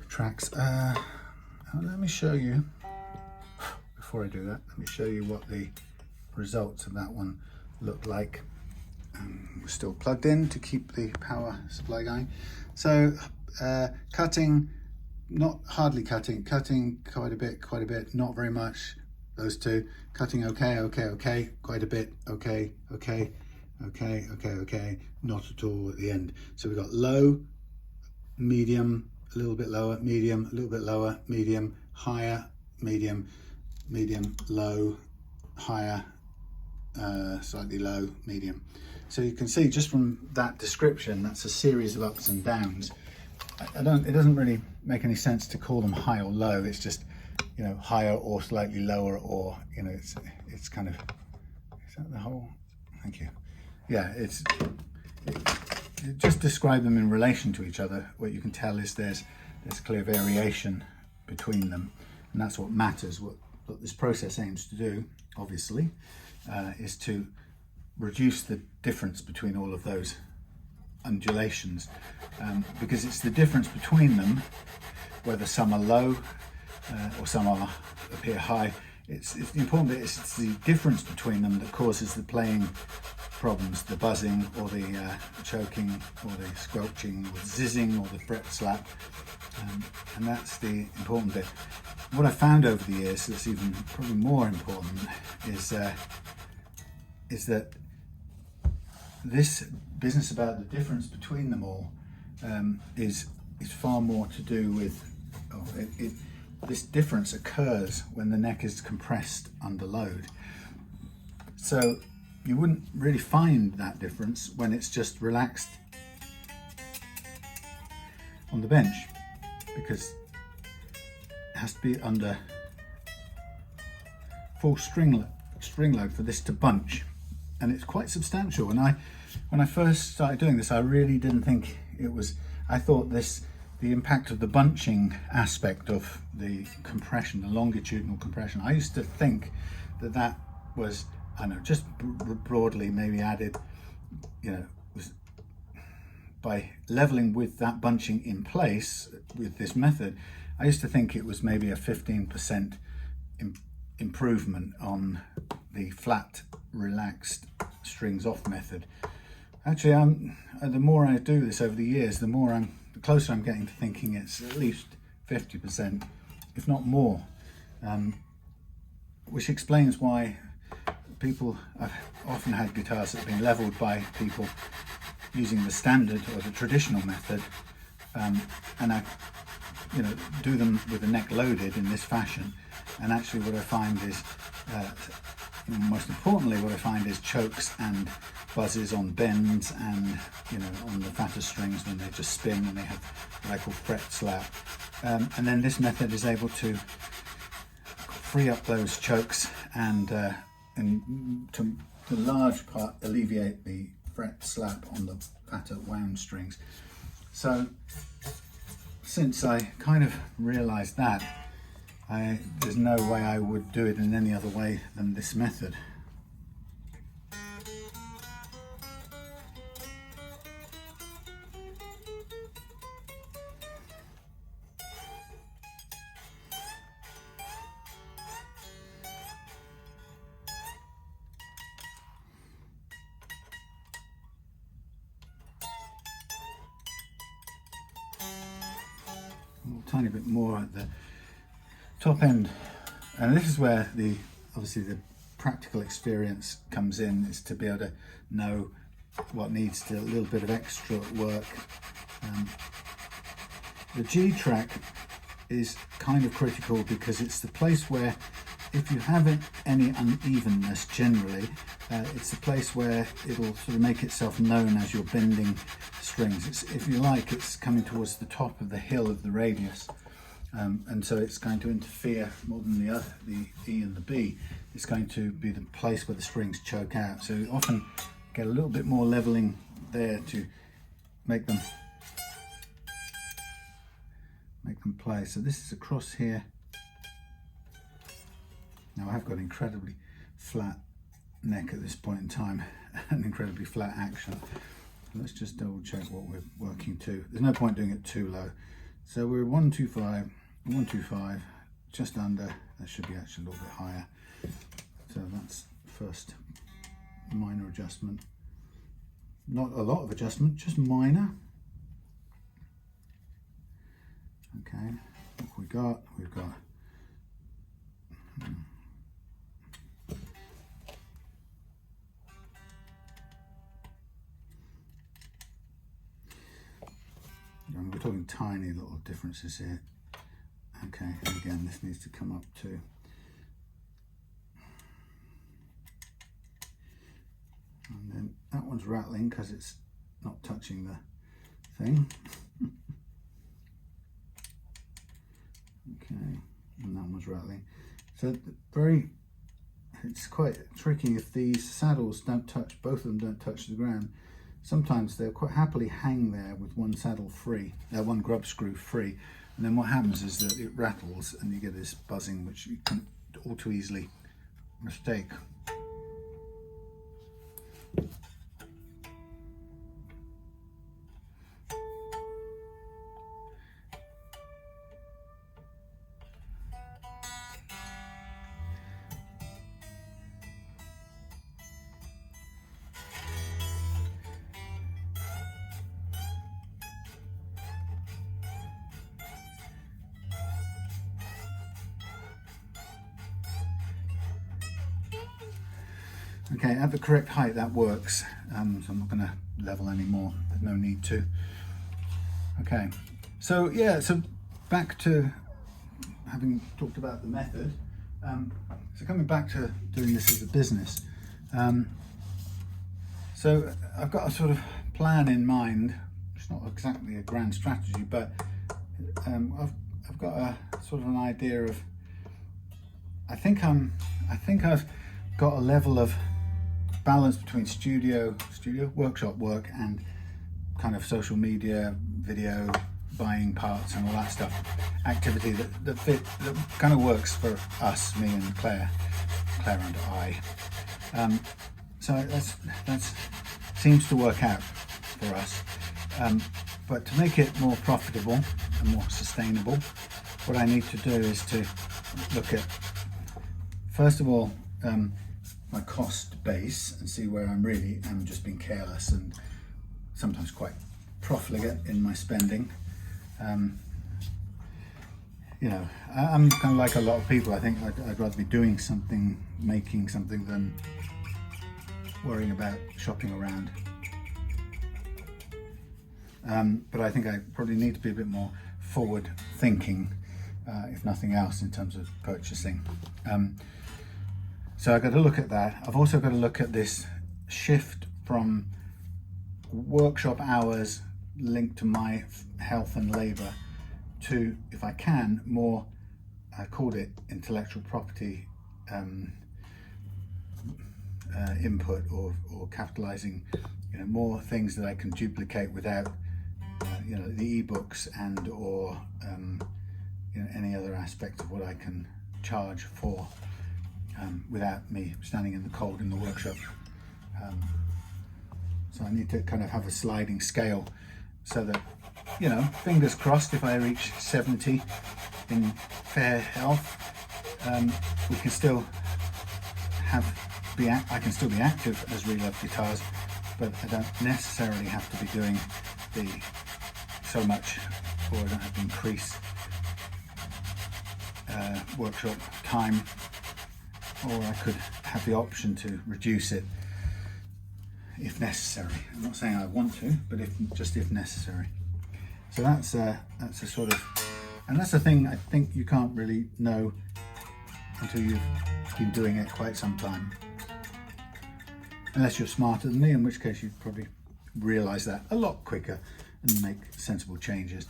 Speaker 1: tracks. Let me show you, before I do that, let me show you what the results of that one look like. We're still plugged in to keep the power supply going. So cutting, not hardly cutting quite a bit, not very much, those two. Cutting okay, quite a bit, okay, not at all at the end. So we've got low, medium, a little bit lower, medium, a little bit lower, medium, higher, medium, low, higher, slightly low, medium. So you can see just from that description, that's a series of ups and downs. It doesn't really make any sense to call them high or low. It's just, you know, higher or slightly lower, or, you know, it's kind of, is that the whole? Thank you. Yeah, just describe them in relation to each other. What you can tell is there's clear variation between them, and that's what matters. What this process aims to do, obviously, is to reduce the difference between all of those undulations, because it's the difference between them, whether some are low or some appear high. It's the important bit. It's the difference between them that causes the playing problems, the buzzing or the choking or the squelching or the zizzing or the fret slap, and that's the important bit. What I found over the years that's even probably more important is that this business about the difference between them all is far more to do with, this difference occurs when the neck is compressed under load. So you wouldn't really find that difference when it's just relaxed on the bench, because it has to be under full string load for this to bunch, and it's quite substantial. And when I first started doing this, I really didn't think it was. I thought the impact of the bunching aspect of the compression, the longitudinal compression, I used to think that was, I don't know, just broadly maybe added, you know, was by leveling with that bunching in place with this method. I used to think it was maybe a 15% improvement on the flat, relaxed strings off method. Actually, the more I do this over the years, the closer I'm getting to thinking it's at least 50%, if not more, which explains why I've often had guitars that have been leveled by people using the standard or the traditional method, and I, you know, do them with the neck loaded in this fashion. And actually what I find is, most importantly, what I find is chokes and buzzes on bends and, you know, on the fatter strings when they just spin and they have what I call fret slap. And then this method is able to free up those chokes and to large part alleviate the fret slap on the fatter wound strings. So since I kind of realized that, there's no way I would do it in any other way than this method. A tiny bit more at the top end, and this is where obviously the practical experience comes in, is to be able to know what needs a little bit of extra work. The G track is kind of critical because it's the place where, if you have any unevenness generally, it's the place where it'll sort of make itself known as you're bending strings. If you like, it's coming towards the top of the hill of the radius, and so it's going to interfere more than the E and the B. It's going to be the place where the strings choke out. So you often get a little bit more leveling there to make them play. So this is across here. Now I have got incredibly flat neck at this point in time and incredibly flat action. Let's just double check what we're working to. There's no point doing it too low. So we're 125, 125, just under. That should be actually a little bit higher. So that's first minor adjustment. Not a lot of adjustment, just minor. Okay, what we got? We've got we're talking tiny little differences here. Okay, and again, this needs to come up too. And then that one's rattling because it's not touching the thing. Okay, and that one's rattling. So it's quite tricky if these saddles don't touch, both of them don't touch the ground. Sometimes they'll quite happily hang there with one saddle free, one grub screw free, and then what happens is that it rattles and you get this buzzing which you can all too easily mistake. Okay, at the correct height that works, so I'm not going to level anymore, there's no need to. Okay, so yeah, so back to having talked about the method, so coming back to doing this as a business. So I've got a sort of plan in mind. It's not exactly a grand strategy, but I've got a sort of an idea of, I think I've got a level of balance between studio workshop work and kind of social media, video, buying parts and all that stuff, activity that kind of works for us, me and Claire and I. So that seems to work out for us. But to make it more profitable and more sustainable, what I need to do is to look at, first of all, my cost base and see where I'm really just being careless and sometimes quite profligate in my spending. You know, I'm kind of like a lot of people. I think I'd rather be doing something, making something, than worrying about shopping around. But I think I probably need to be a bit more forward thinking, if nothing else, in terms of purchasing. So I've got to look at that. I've also got to look at this shift from workshop hours linked to my health and labour to, if I can, more, I called it intellectual property input, or capitalising, you know, more things that I can duplicate without, you know, the ebooks and or you know, any other aspect of what I can charge for. Without me standing in the cold in the workshop. So I need to kind of have a sliding scale so that, you know, fingers crossed, if I reach 70 in fair health, we can still I can still be active as Relove Guitars, but I don't necessarily have to be doing so much, or I don't have to increase workshop time. Or I could have the option to reduce it if necessary. I'm not saying I want to, but just if necessary. So that's a sort of, and that's the thing I think you can't really know until you've been doing it quite some time. Unless you're smarter than me, in which case you'd probably realise that a lot quicker and make sensible changes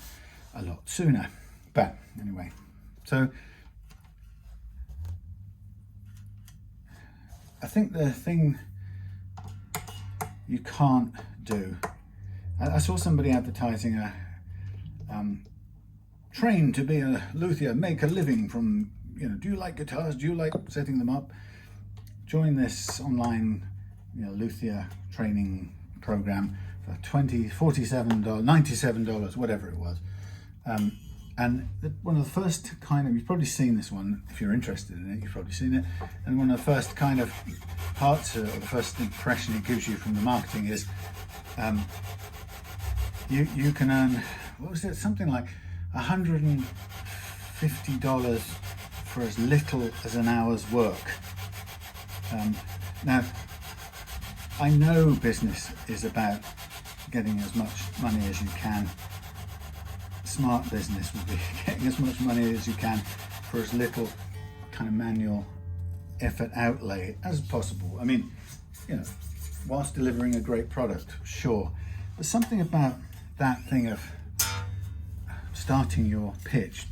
Speaker 1: a lot sooner. But anyway, so I think the thing you can't do, I saw somebody advertising a train to be a luthier, make a living from do you like guitars? Do you like setting them up? Join this online, luthier training program for $47, $97, whatever it was. And one of the first you've probably seen this one, if you're interested in it, you've probably seen it. And one of the first kind of parts, or the first impression it gives you from the marketing is, you can earn, what was it, something like $150 for as little as an hour's work. Now, I know business is about getting as much money as you can. Smart business would be getting as much money as you can for as little kind of manual effort outlay as possible. I mean, whilst delivering a great product, sure. But something about that thing of starting your pitch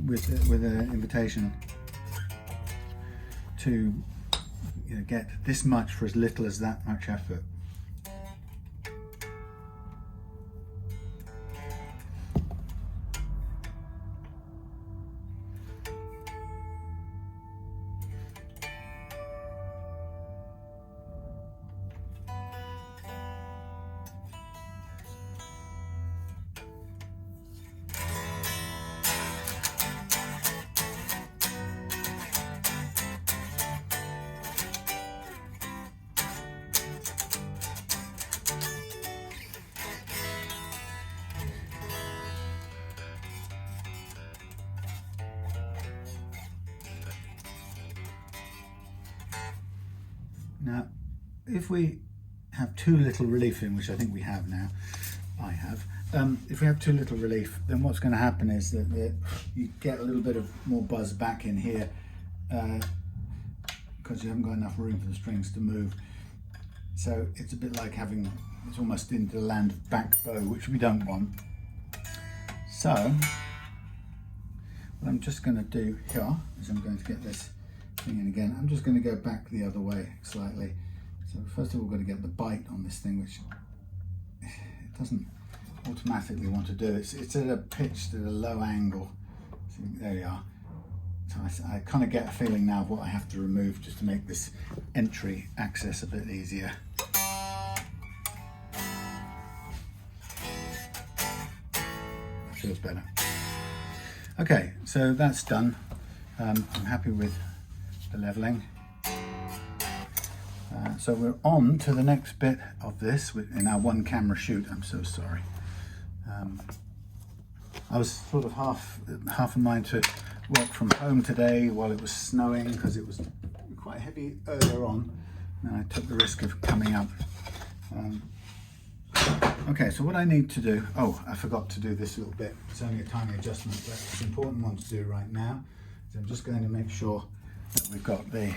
Speaker 1: with an invitation to get this much for as little as that much effort. Now, if we have too little relief in, which I think we have now, if we have too little relief, then what's going to happen is that you get a little bit of more buzz back in here because you haven't got enough room for the strings to move. So it's a bit like it's almost into the land of back bow, which we don't want. So what I'm just going to do here is I'm going to get this thing in again. I'm just going to go back the other way slightly. So first of all, we've got to get the bite on this thing, which it doesn't automatically want to do. It's at a pitch at a low angle. So there we are. So I kind of get a feeling now of what I have to remove just to make this entry access a bit easier. Feels better. Okay, so that's done. I'm happy with the leveling. So we're on to the next bit of this in our one camera shoot. I'm so sorry. I was sort of half in mind to work from home today while it was snowing because it was quite heavy earlier on, and I took the risk of coming up. Okay, so what I need to do, I forgot to do this little bit. It's only a tiny adjustment, but it's an important one to do right now. So I'm just going to make sure that we've got the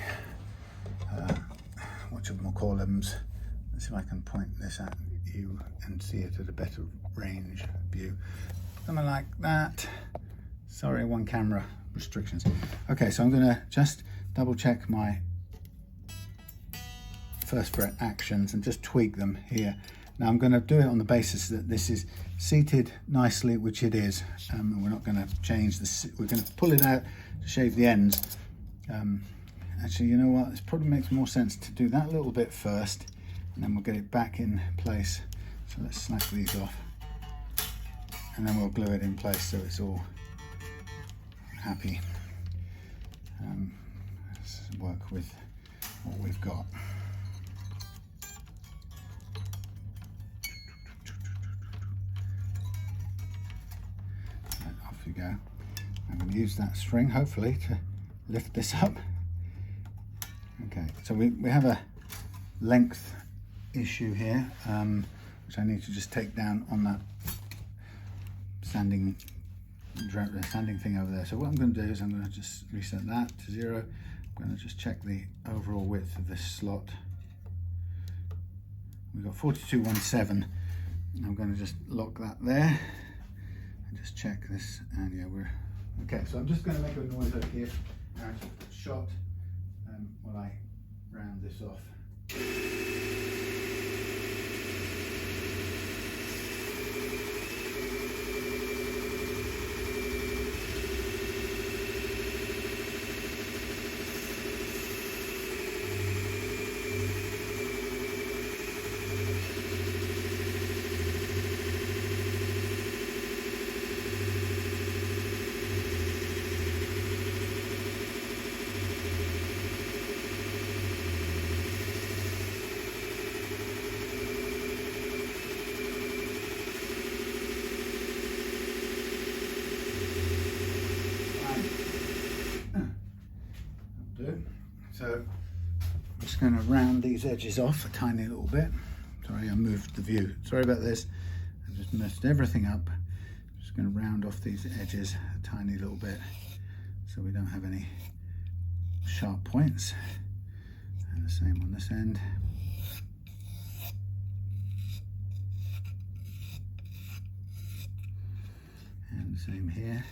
Speaker 1: whatchamacallums. Let's see if I can point this at you and see it at a better range view. Something like that. Sorry, one camera restrictions. Okay, so I'm going to just double check my first fret actions and just tweak them here. Now I'm going to do it on the basis that this is seated nicely, which it is, and we're not going to change this. We're going to pull it out to shave the ends. Actually, you know what? This probably makes more sense to do that little bit first, and then we'll get it back in place. So let's snap these off, and then we'll glue it in place so it's all happy. Let's work with what we've got. Right, off you go. I'm going to use that string, hopefully, to lift this up. Okay, so we have a length issue here, which I need to just take down on that standing thing over there. So what I'm going to do is I'm going to just reset that to 0. I'm going to just check the overall width of this slot. We've got 42.17. I'm going to just lock that there and just check this, and yeah, we're okay. So I'm just going to make a noise over here out of the shot while I round this off. So I'm just going to round these edges off a tiny little bit. Sorry, I moved the view. Sorry about this. I just messed everything up. I'm just going to round off these edges a tiny little bit so we don't have any sharp points. And the same on this end. And the same here.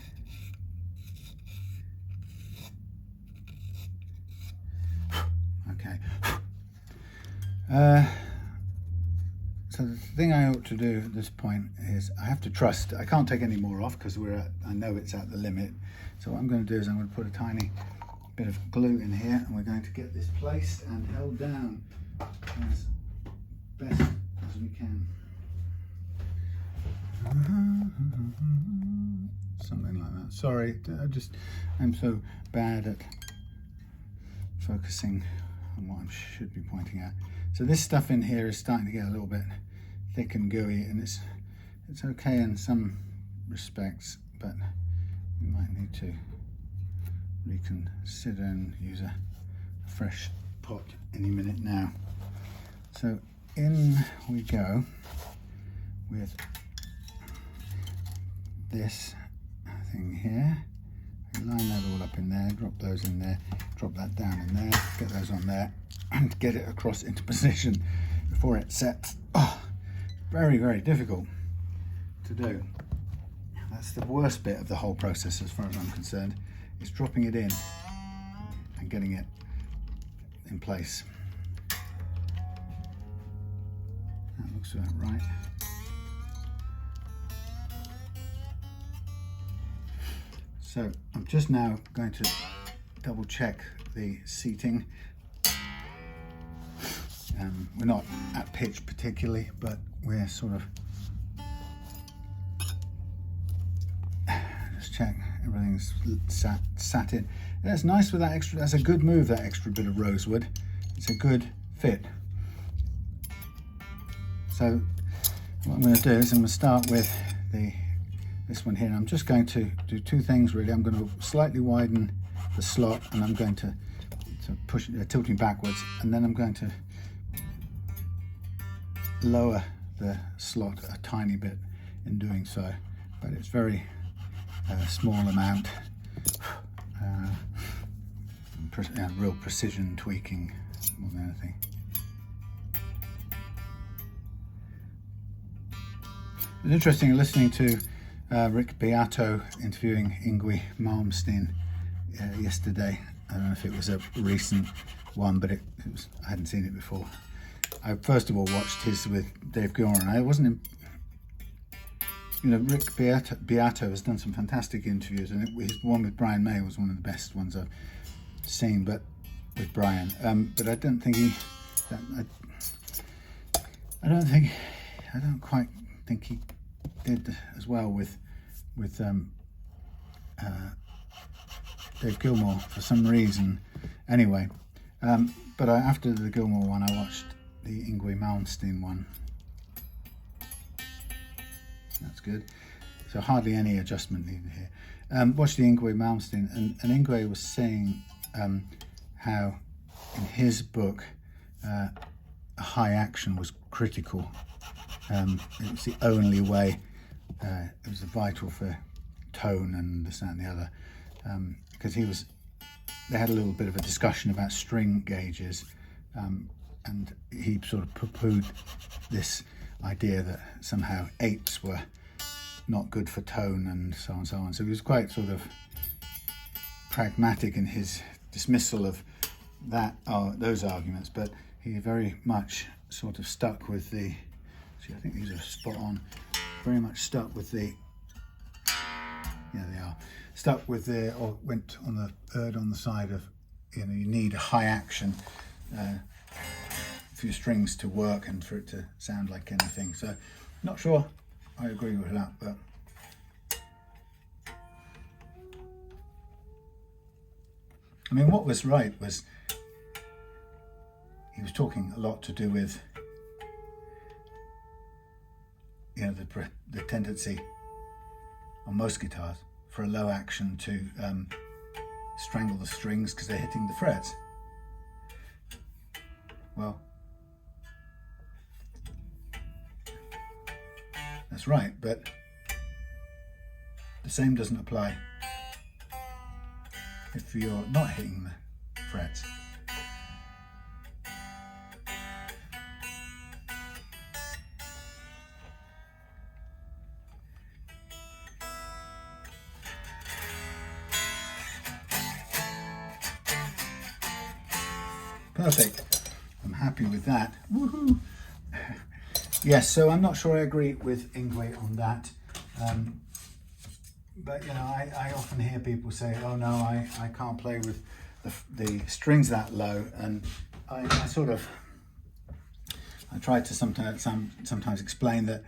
Speaker 1: Okay. So the thing I ought to do at this point is I have to trust. I can't take any more off because I know it's at the limit. So what I'm going to do is I'm going to put a tiny bit of glue in here, and we're going to get this placed and held down as best as we can. Something like that. Sorry, I'm so bad at focusing on what I should be pointing at. So this stuff in here is starting to get a little bit thick and gooey, and it's okay in some respects, but we might need to reconsider and use a fresh pot any minute now. So in we go with this thing here. We line that all up in there, drop those in there, drop that down in there, get those on there, and get it across into position before it sets. Oh, very, very difficult to do. That's the worst bit of the whole process as far as I'm concerned, is dropping it in and getting it in place. That looks about right. So I'm just now going to double check the seating. We're not at pitch particularly, but we're sort of, just check everything's sat in. That's nice with that extra, that's a good move, that extra bit of rosewood. It's a good fit. So what I'm going to do is I'm going to start with this one here. And I'm just going to do two things really. I'm going to slightly widen the slot, and I'm going to push it, tilting backwards, and then I'm going to lower the slot a tiny bit in doing so, but it's very small amount. Real precision tweaking more than anything. It was interesting listening to Rick Beato interviewing Yngwie Malmsteen yesterday. I don't know if it was a recent one, but it was, I hadn't seen it before. I first of all watched his with Dave Gilmour. I wasn't, Rick Beato has done some fantastic interviews, and his one with Brian May was one of the best ones I've seen. But with Brian, but I don't think I don't quite think he did as well with Dave Gilmour for some reason. Anyway, but after the Gilmour one, I watched the Yngwie Malmsteen one. That's good. So hardly any adjustment needed here. Watched the Yngwie Malmsteen, and Yngwie was saying how in his book high action was critical. It was the only way. It was vital for tone and this, that, and the other. Because they had a little bit of a discussion about string gauges, and he sort of poo-pooed this idea that somehow eighths were not good for tone and so on and so on. So he was quite sort of pragmatic in his dismissal of those arguments, but he very much sort of stuck with the, see, I think these are spot on, very much stuck with the, yeah they are, stuck with the, or went on the on the side of, you need a high action for your strings to work and for it to sound like anything. So not sure I agree with that, but I mean, what was right was he was talking a lot to do with, the tendency on most guitars for a low action to strangle the strings because they're hitting the frets. Well, that's right, but the same doesn't apply if you're not hitting the frets. Perfect. I'm happy with that. Woohoo! Yes, so I'm not sure I agree with Ingwe on that. But you know, I often hear people say, oh no, I can't play with the strings that low, and I try to sometimes explain that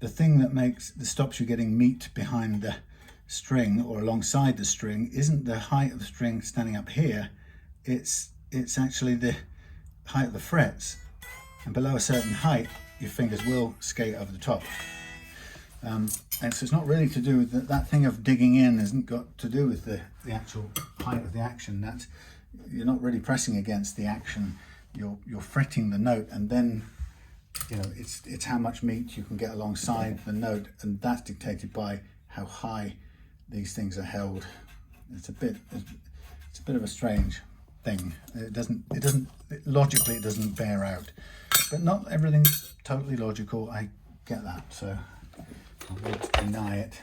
Speaker 1: the thing that stops you getting meat behind the string or alongside the string isn't the height of the string standing up here, it's actually the height of the frets, and below a certain height your fingers will skate over the top. And so it's not really to do with that thing of digging in hasn't got to do with the actual height of the action. That's, you're not really pressing against the action, you're fretting the note, and then you know it's how much meat you can get alongside the note, and that's dictated by how high these things are held. It's a bit of a strange thing. Logically it doesn't bear out, but not everything's totally logical. I get that, so I won't deny it.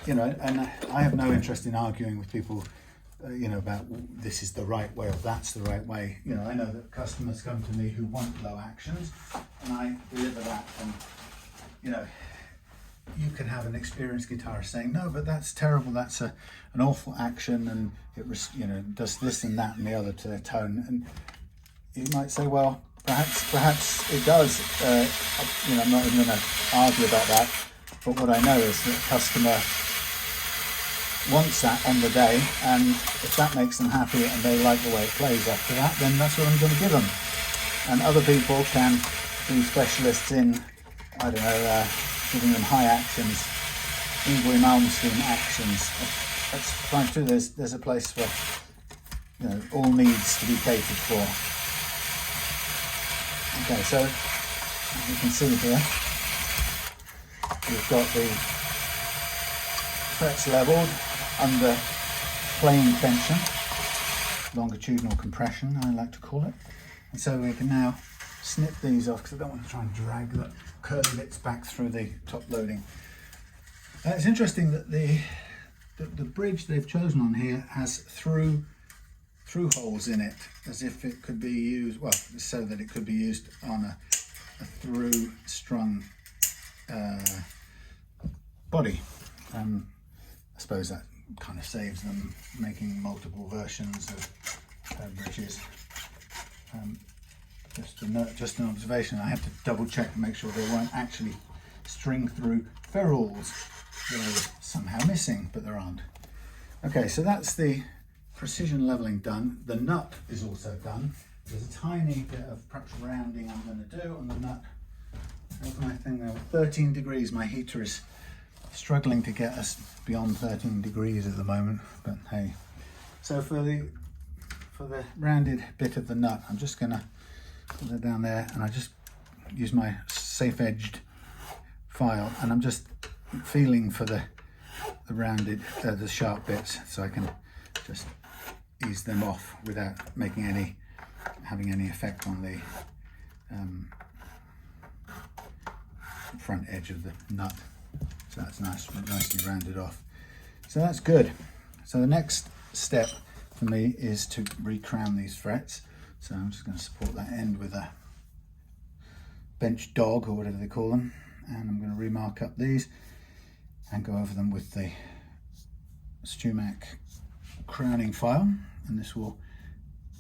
Speaker 1: You know, and I have no interest in arguing with people, you know, about this is the right way or that's the right way. You know, I know that customers come to me who want low actions, and I deliver that. And you know, you can have an experienced guitarist saying, no, but that's terrible, that's an awful action, and it you know, does this and that and the other to their tone. And you might say, well, perhaps it does. You know, I'm not even going to argue about that, but what I know is that the customer wants that on the day, and if that makes them happy and they like the way it plays after that, then that's what I'm going to give them. And other people can be specialists in, I don't know, giving them high actions, Ingwe Malmsteen actions. That's fine too. There's a place for, you know, all needs to be catered for. Okay, so as you can see here, we've got the frets levelled under playing tension, longitudinal compression I like to call it. And so we can now snip these off, because I don't want to try and drag the curly bits back through the top loading. It's interesting that the bridge they've chosen on here has through holes in it, as if it could be used, well, so that it could be used on a through strung body. I suppose that kind of saves them making multiple versions of bridges. Just an observation, I had to double check to make sure they weren't actually string through ferrules that I was somehow missing, but there aren't. Okay, so that's the precision leveling done. The nut is also done. There's a tiny bit of perhaps rounding I'm going to do on the nut. There's my thing there, 13 degrees. My heater is struggling to get us beyond 13 degrees at the moment, but hey. So for the rounded bit of the nut, I'm just going to put it down there, and I just use my safe edged file, and I'm just feeling for the rounded, the sharp bits, so I can just ease them off without having any effect on the front edge of the nut. So that's nicely rounded off. So that's good. So the next step for me is to recrown these frets. So I'm just going to support that end with a bench dog, or whatever they call them, and I'm going to remark up these and go over them with the Squier crowning file, and this will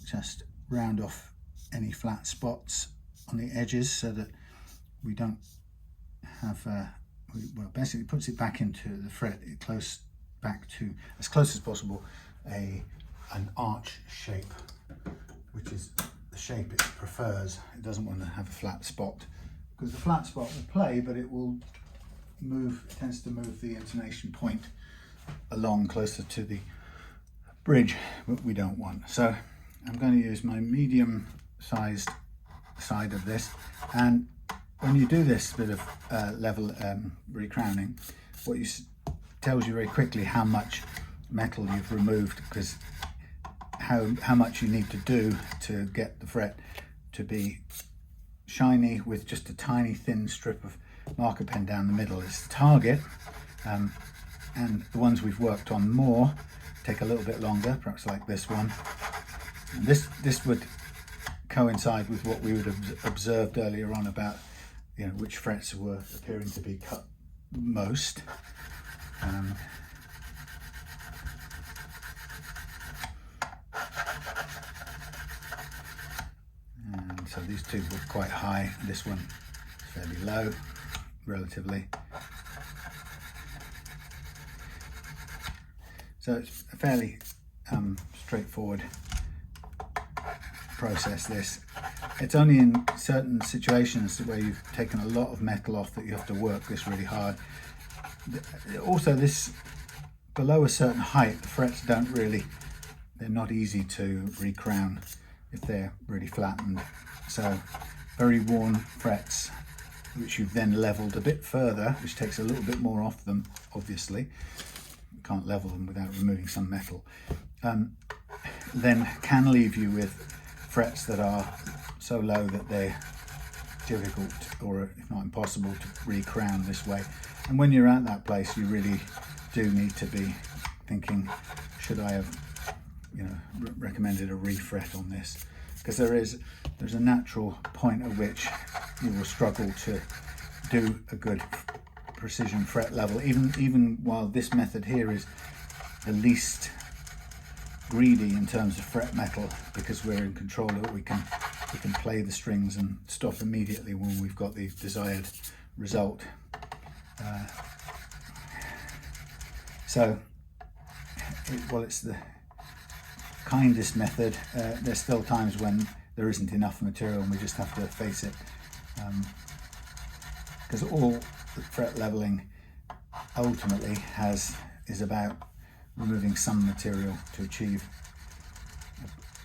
Speaker 1: just round off any flat spots on the edges so that we don't have well, basically puts it back into the fret, back to as close as possible an arch shape, which is the shape it prefers. It doesn't want to have a flat spot, because the flat spot will play, but it will move, it tends to move the intonation point along closer to the bridge, but we don't want. So I'm going to use my medium sized side of this, and when you do this bit of level recrowning, what you tells you very quickly how much metal you've removed, because how much you need to do to get the fret to be shiny with just a tiny thin strip of marker pen down the middle is the target. And the ones we've worked on more take a little bit longer, perhaps like this one. And this would coincide with what we would have observed earlier on about, you know, which frets were appearing to be cut most. And so these two were quite high, this one is fairly low, relatively. So it's a fairly straightforward process, this. It's only in certain situations where you've taken a lot of metal off that you have to work this really hard. Also, this, below a certain height, the frets don't really, they're not easy to recrown if they're really flattened. So very worn frets, which you've then leveled a bit further, which takes a little bit more off them, obviously. You can't level them without removing some metal. Then can leave you with frets that are so low that they're difficult, or if not impossible, to recrown this way. And when you're at that place, you really do need to be thinking, should I have, you know, recommended a refret on this? Because there's a natural point at which you will struggle to do a good precision fret level, even while this method here is the least greedy in terms of fret metal, because we're in control of it. We can play the strings and stop immediately when we've got the desired result. While it's the kindest method, there's still times when there isn't enough material and we just have to face it, because all the fret leveling ultimately is about removing some material to achieve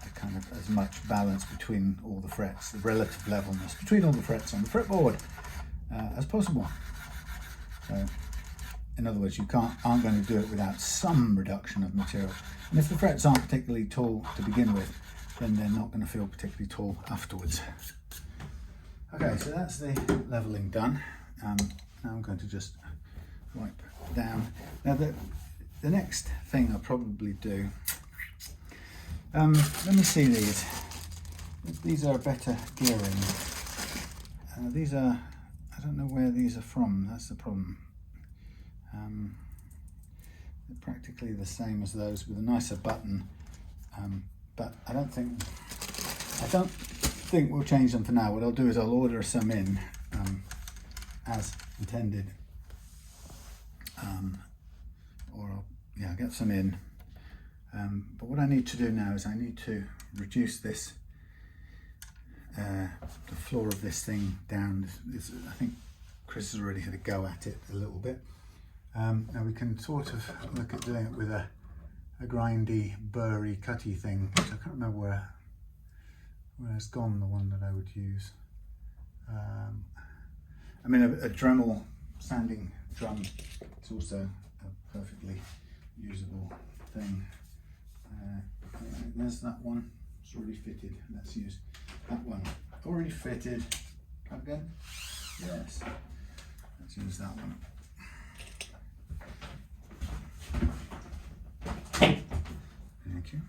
Speaker 1: a kind of as much balance between all the frets, the relative levelness between all the frets on the fretboard as possible. So, in other words, you aren't going to do it without some reduction of material. And if the frets aren't particularly tall to begin with, then they're not going to feel particularly tall afterwards. Okay, so that's the leveling done. Now I'm going to just wipe down. Now the next thing I'll probably do, let me see these. These are better gearing. These are, I don't know where these are from, that's the problem. They're practically the same as those with a nicer button, but I don't think we'll change them for now. What I'll do is I'll order some in as intended, or I'll get some in. But what I need to do now is I need to reduce this, the floor of this thing down. I think Chris has already had a go at it a little bit. Now we can sort of look at doing it with a grindy, burry, cutty thing, which I can't remember where it's gone, the one that I would use. I mean, a Dremel sanding drum is also a perfectly usable thing. There's that one, it's already fitted. Let's use that one. Already fitted. Plug in? Yes. Let's use that one. Thank you.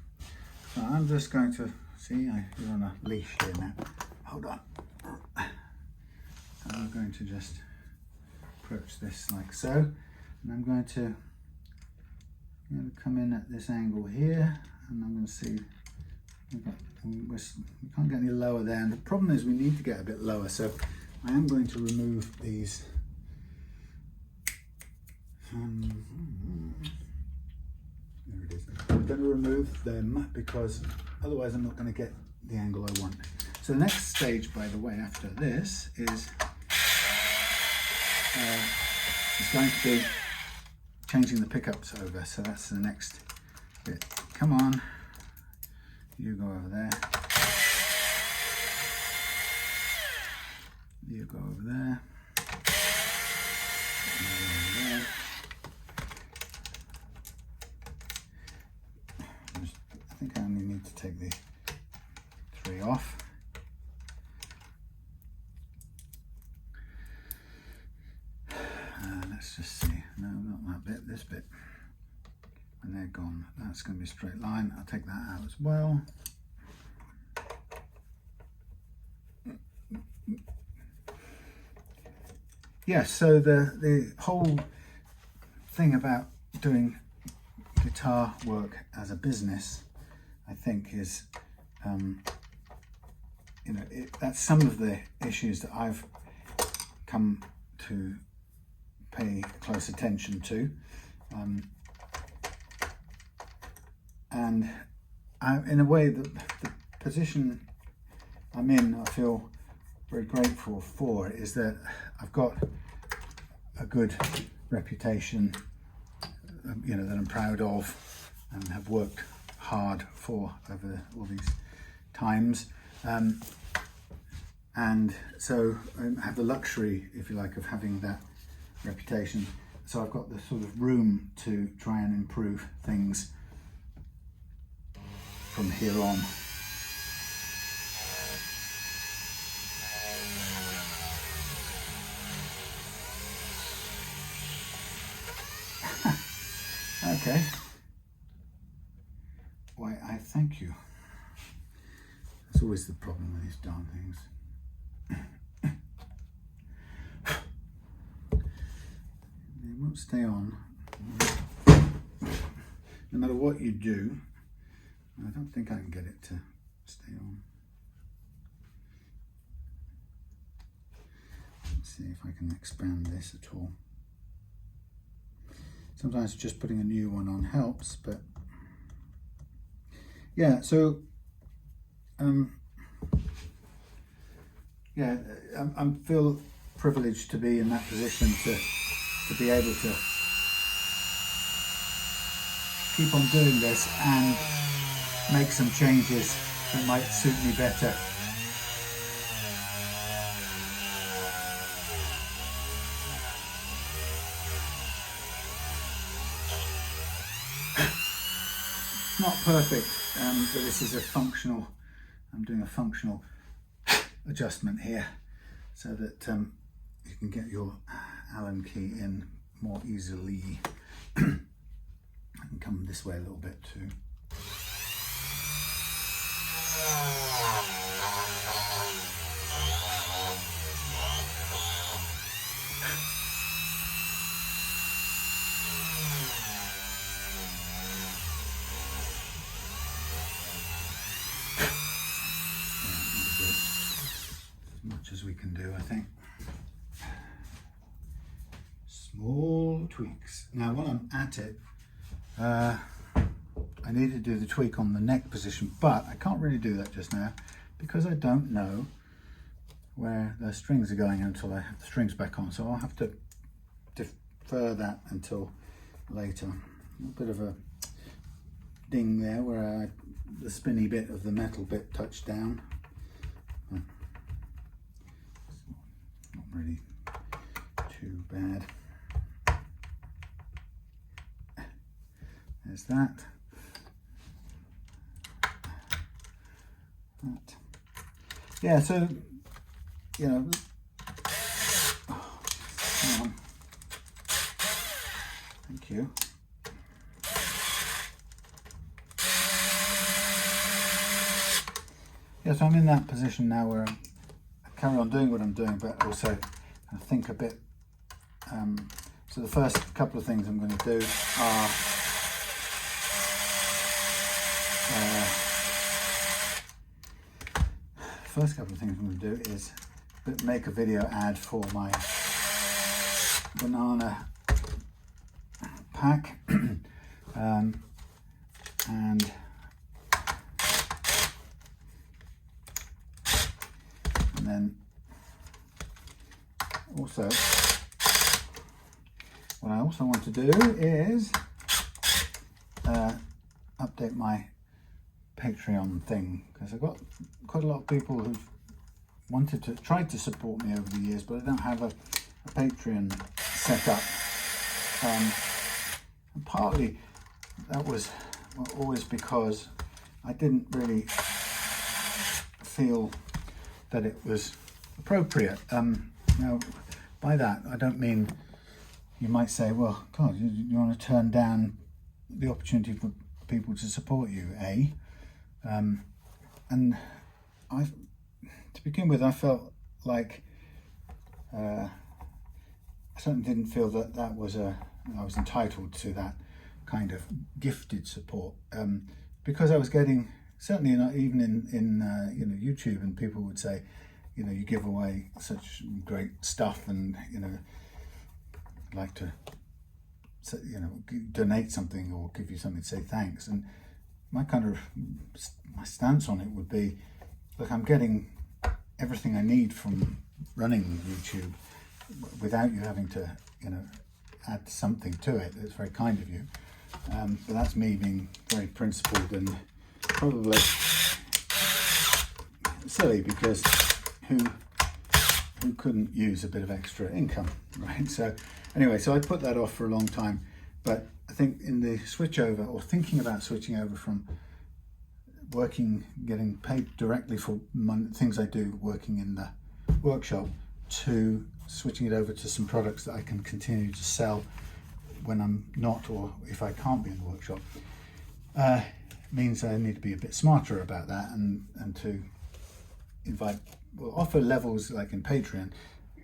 Speaker 1: So I'm just going to, you're on a leash here now. Hold on. I'm going to just approach this like so, and I'm going to come in at this angle here, and I'm going to see, we can't get any lower there, and the problem is we need to get a bit lower, so I am going to remove these. There it is. I'm going to remove them because otherwise I'm not going to get the angle I want. So the next stage, by the way, after this is going to be changing the pickups over. So that's the next bit. Come on, You go over there. You go over there. You go over there. I think I only need to take the 3 off. Let's just see. No, not that bit, this bit. When they're gone, that's going to be a straight line. I'll take that out as well. Yes, so the whole thing about doing guitar work as a business, I think, is you know, that's some of the issues that I've come to pay close attention to, and in a way, the position I'm in, I feel very grateful for, is that I've got a good reputation, you know, that I'm proud of and have worked hard for over all these times, and so I have the luxury, if you like, of having that reputation. So I've got the sort of room to try and improve things from here on. Okay. Why, I thank you. That's always the problem with these darn things. They won't stay on. No matter what you do, I don't think I can get it to stay on. Let's see if I can expand this at all. Sometimes just putting a new one on helps, but yeah, so yeah, I feel privileged to be in that position to be able to keep on doing this and make some changes that might suit me better. Not perfect, but this is a functional, I'm doing a functional adjustment here so that you can get your Allen key in more easily. I can come this way a little bit too. As we can do, I think. Small tweaks. Now while I'm at it, I need to do the tweak on the neck position, but I can't really do that just now because I don't know where the strings are going until I have the strings back on, so I'll have to defer that until later. A bit of a ding there where the spinny bit of the metal bit touched down. Really too bad. There's that. That. Yeah, so, you know, oh, come on. Thank you. Yeah, so I'm in that position now where I carry on doing what I'm doing, but also I think a bit. So the first couple of things I'm going to do are is make a video ad for my banana pack, and then also what I also want to do is update my Patreon thing, because I've got quite a lot of people who've tried to support me over the years, but I don't have a Patreon set up. And partly that was always because I didn't really feel that it was appropriate. Now, by that I don't mean, you might say, well, God, you want to turn down the opportunity for people to support you, and to begin with, I felt like I certainly didn't feel that I was entitled to that kind of gifted support, because I was getting, certainly even in YouTube, and people would say, you give away such great stuff, and like to donate something or give you something to say thanks. And my stance on it would be, look, I'm getting everything I need from running YouTube without you having to add something to it. It's very kind of you, but that's me being very principled and probably silly, because who couldn't use a bit of extra income, right? So anyway, so I put that off for a long time, but I think in the switch over, or thinking about switching over from getting paid directly for things I do working in the workshop, to switching it over to some products that I can continue to sell when I'm not, or if I can't be in the workshop, means I need to be a bit smarter about that, and to offer levels like in Patreon,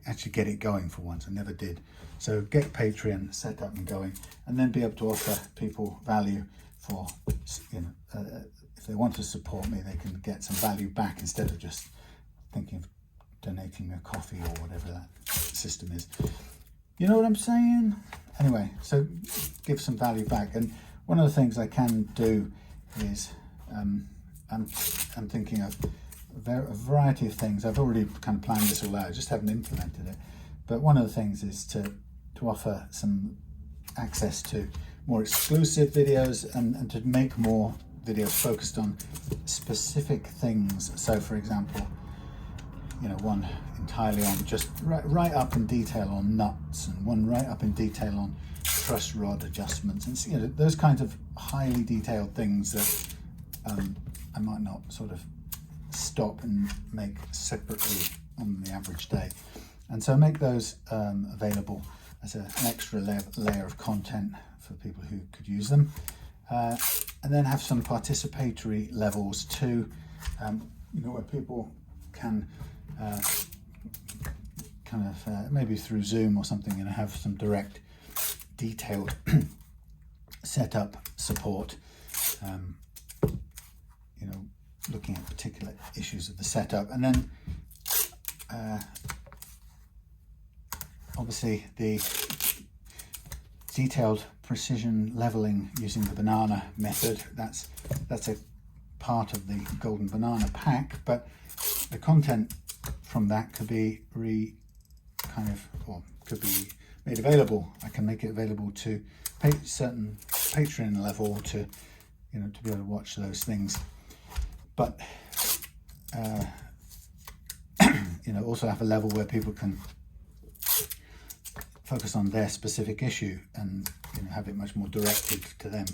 Speaker 1: actually get it going for once. I never did. So get Patreon set up and going, and then be able to offer people value for, if they want to support me, they can get some value back, instead of just thinking of donating a coffee or whatever that system is. You know what I'm saying? Anyway, so give some value back. And one of the things I can do is, I'm thinking of a variety of things. I've already kind of planned this all out, just haven't implemented it. But one of the things is to offer some access to more exclusive videos, and to make more videos focused on specific things. So for example, one entirely on just right up in detail on nuts, and one right up in detail on truss rod adjustments, and those kinds of highly detailed things that I might not sort of stop and make separately on the average day. And so make those available as an extra layer of content for people who could use them, and then have some participatory levels too, where people can maybe through Zoom or something, have some direct detailed setup support, looking at particular issues of the setup. And then obviously the detailed precision leveling using the banana method, that's a part of the golden banana pack, but the content from that could be could be made available. I can make it available to certain Patreon level to be able to watch those things, but also have a level where people can focus on their specific issue, and have it much more directed to them,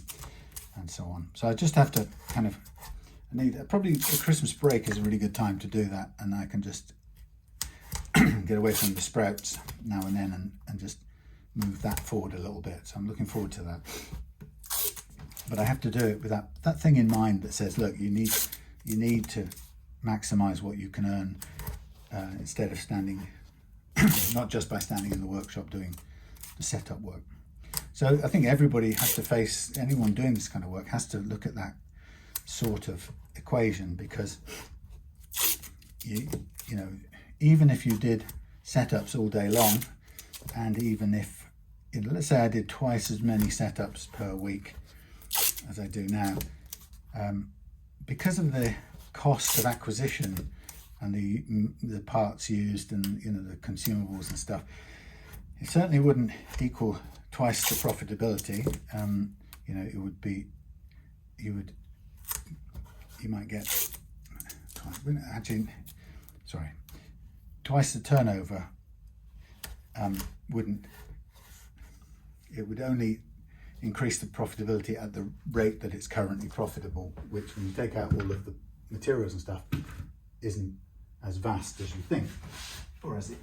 Speaker 1: and so on. So I just have to probably the Christmas break is a really good time to do that, and I can just get away from the sprouts now and then, and just move that forward a little bit. So I'm looking forward to that. But I have to do it with that thing in mind that says, look, you need to maximize what you can earn, instead of standing, not just by standing in the workshop doing the setup work. So I think everybody has to face, anyone doing this kind of work has to look at that sort of equation, because even if you did setups all day long, and even if let's say I did twice as many setups per week as I do now, because of the cost of acquisition and the parts used, and the consumables and stuff, it certainly wouldn't equal twice the profitability. It would be, you you might get actually, sorry, twice the turnover. It would only increase the profitability at the rate that it's currently profitable, which when you take out all of the materials and stuff isn't as vast as you think, or as it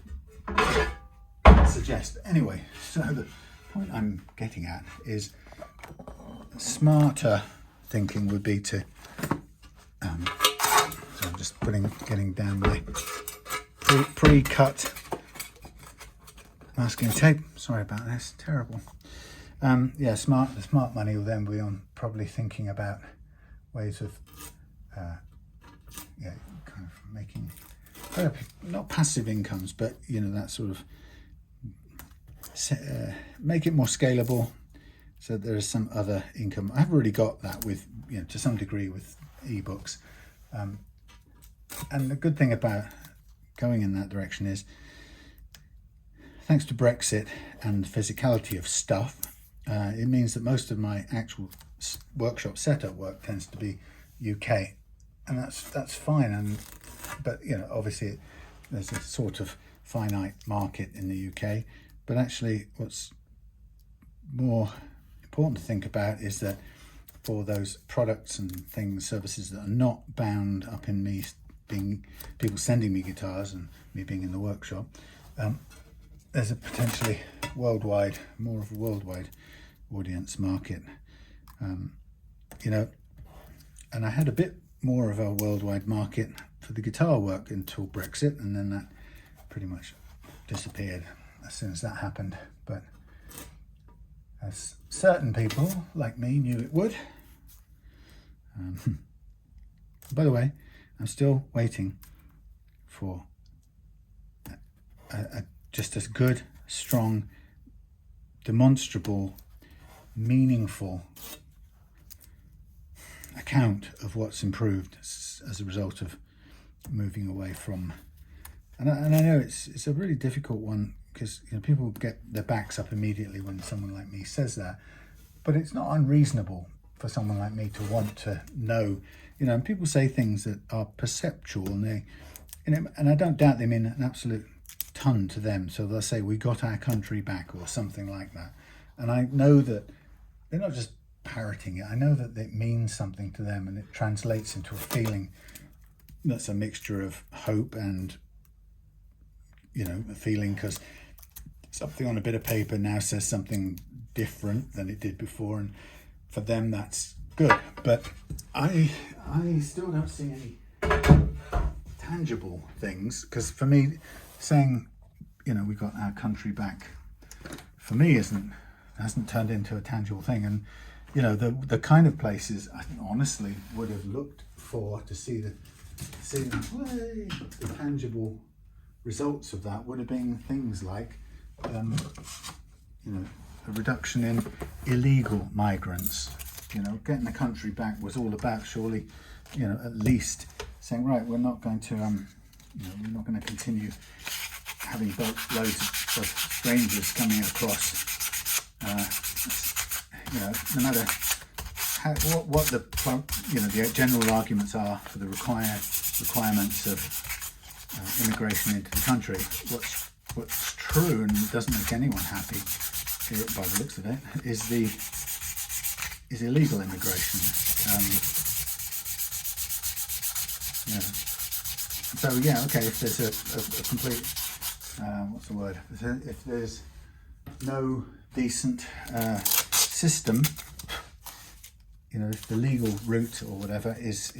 Speaker 1: suggests. Anyway, so the point I'm getting at is smarter thinking would be to so I'm just getting down my pre-cut masking tape. Sorry about this, terrible. Yeah, the smart money will then be on probably thinking about ways of yeah, kind of making not passive incomes, but you know, that sort of make it more scalable so there is some other income. I've already got that with, you know, to some degree with ebooks, and the good thing about going in that direction is, thanks to Brexit and the physicality of stuff, it means that most of my actual workshop setup work tends to be UK, and that's fine. But you know, obviously there's a sort of finite market in the UK. But actually, what's more important to think about is that for those products and things, services that are not bound up in me being people sending me guitars and me being in the workshop, there's a potentially worldwide, more of a worldwide audience market, you know, and I had a bit more of a worldwide market for the guitar work until Brexit, and then that pretty much disappeared as soon as that happened. But as certain people like me knew it would. By the way, I'm still waiting for a just as good, strong, demonstrable, meaningful account of what's improved as a result of moving away from. And I know it's a really difficult one, because you know, people get their backs up immediately when someone like me says that, but it's not unreasonable for someone like me to want to know, you know, and people say things that are perceptual, and they, you know, and I don't doubt they mean an absolute ton to them. So they'll say, we got our country back, or something like that, and I know that they're not just parroting it. I know that it means something to them, and it translates into a feeling that's a mixture of hope and, you know, a feeling because something on a bit of paper now says something different than it did before, and for them that's good. But I still don't see any tangible things, because for me, saying, you know, we got our country back, for me hasn't turned into a tangible thing. And you know, the kind of places I honestly would have looked for to see the tangible results of that would have been things like, you know, a reduction in illegal migrants. You know, getting the country back was all about, surely, you know, at least saying, right, we're not going to, you know, we're not going to continue having loads of strangers coming across. You know, no matter what the, you know, the general arguments are for the requirements of immigration into the country, what's true and doesn't make anyone happy, by the looks of it, is illegal immigration. You know, so yeah, okay, if there's a complete, what's the word? If there's no decent system, you know, if the legal route or whatever is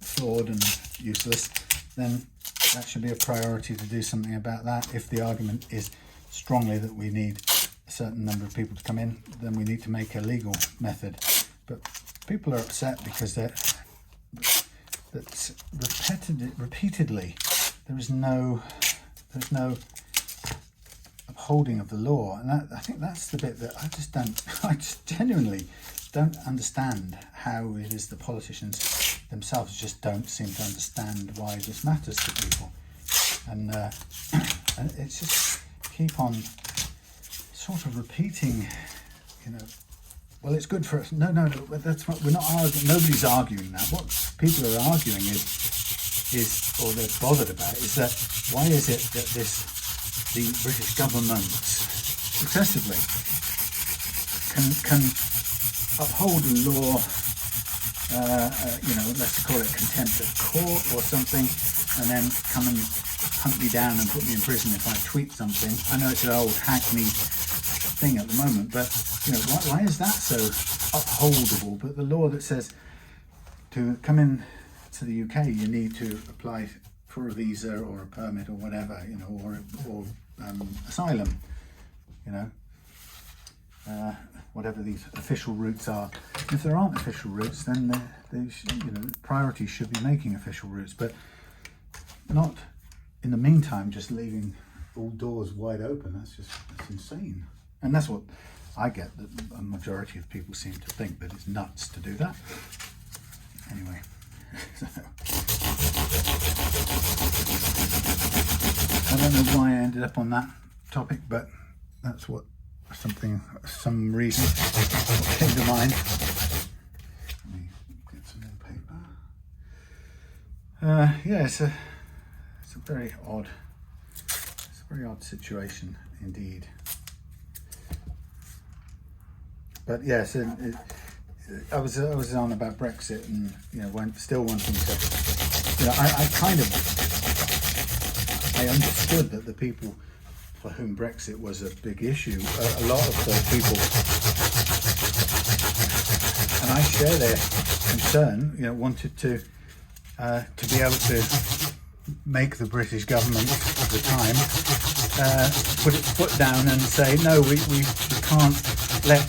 Speaker 1: flawed and useless, then that should be a priority to do something about that. If the argument is strongly that we need a certain number of people to come in, then we need to make a legal method. But people are upset because that's repeatedly there's no upholding of the law, and I think that's the bit that I just genuinely don't understand, how it is the politicians themselves just don't seem to understand why this matters to people, and it's just keep on sort of repeating, you know, well, it's good for us. No, that's what, we're not arguing. Nobody's arguing that. What people are arguing is, or they're bothered about, is that why is it that the British government successively can uphold a law, let's call it contempt of court or something, and then come and hunt me down and put me in prison if I tweet something. I know it's an old hackneyed thing at the moment, but why is that so upholdable? But the law that says to come in to the UK you need to apply for a visa or a permit or whatever, or asylum, whatever these official routes are. If there aren't official routes, then priority should be making official routes, but not in the meantime just leaving all doors wide open. That's insane. And that's what I get, that a majority of people seem to think that it's nuts to do that. Anyway, I don't know why I ended up on that topic, but that's some reason came to mind. Let me get some more paper. It's a very odd situation indeed. But yes, I was on about Brexit, and still wanting to. I understood that the people for whom Brexit was a big issue, a lot of the people, and I share their concern. Wanted to be able to make the British government at the time put its foot down and say, no, we can't let,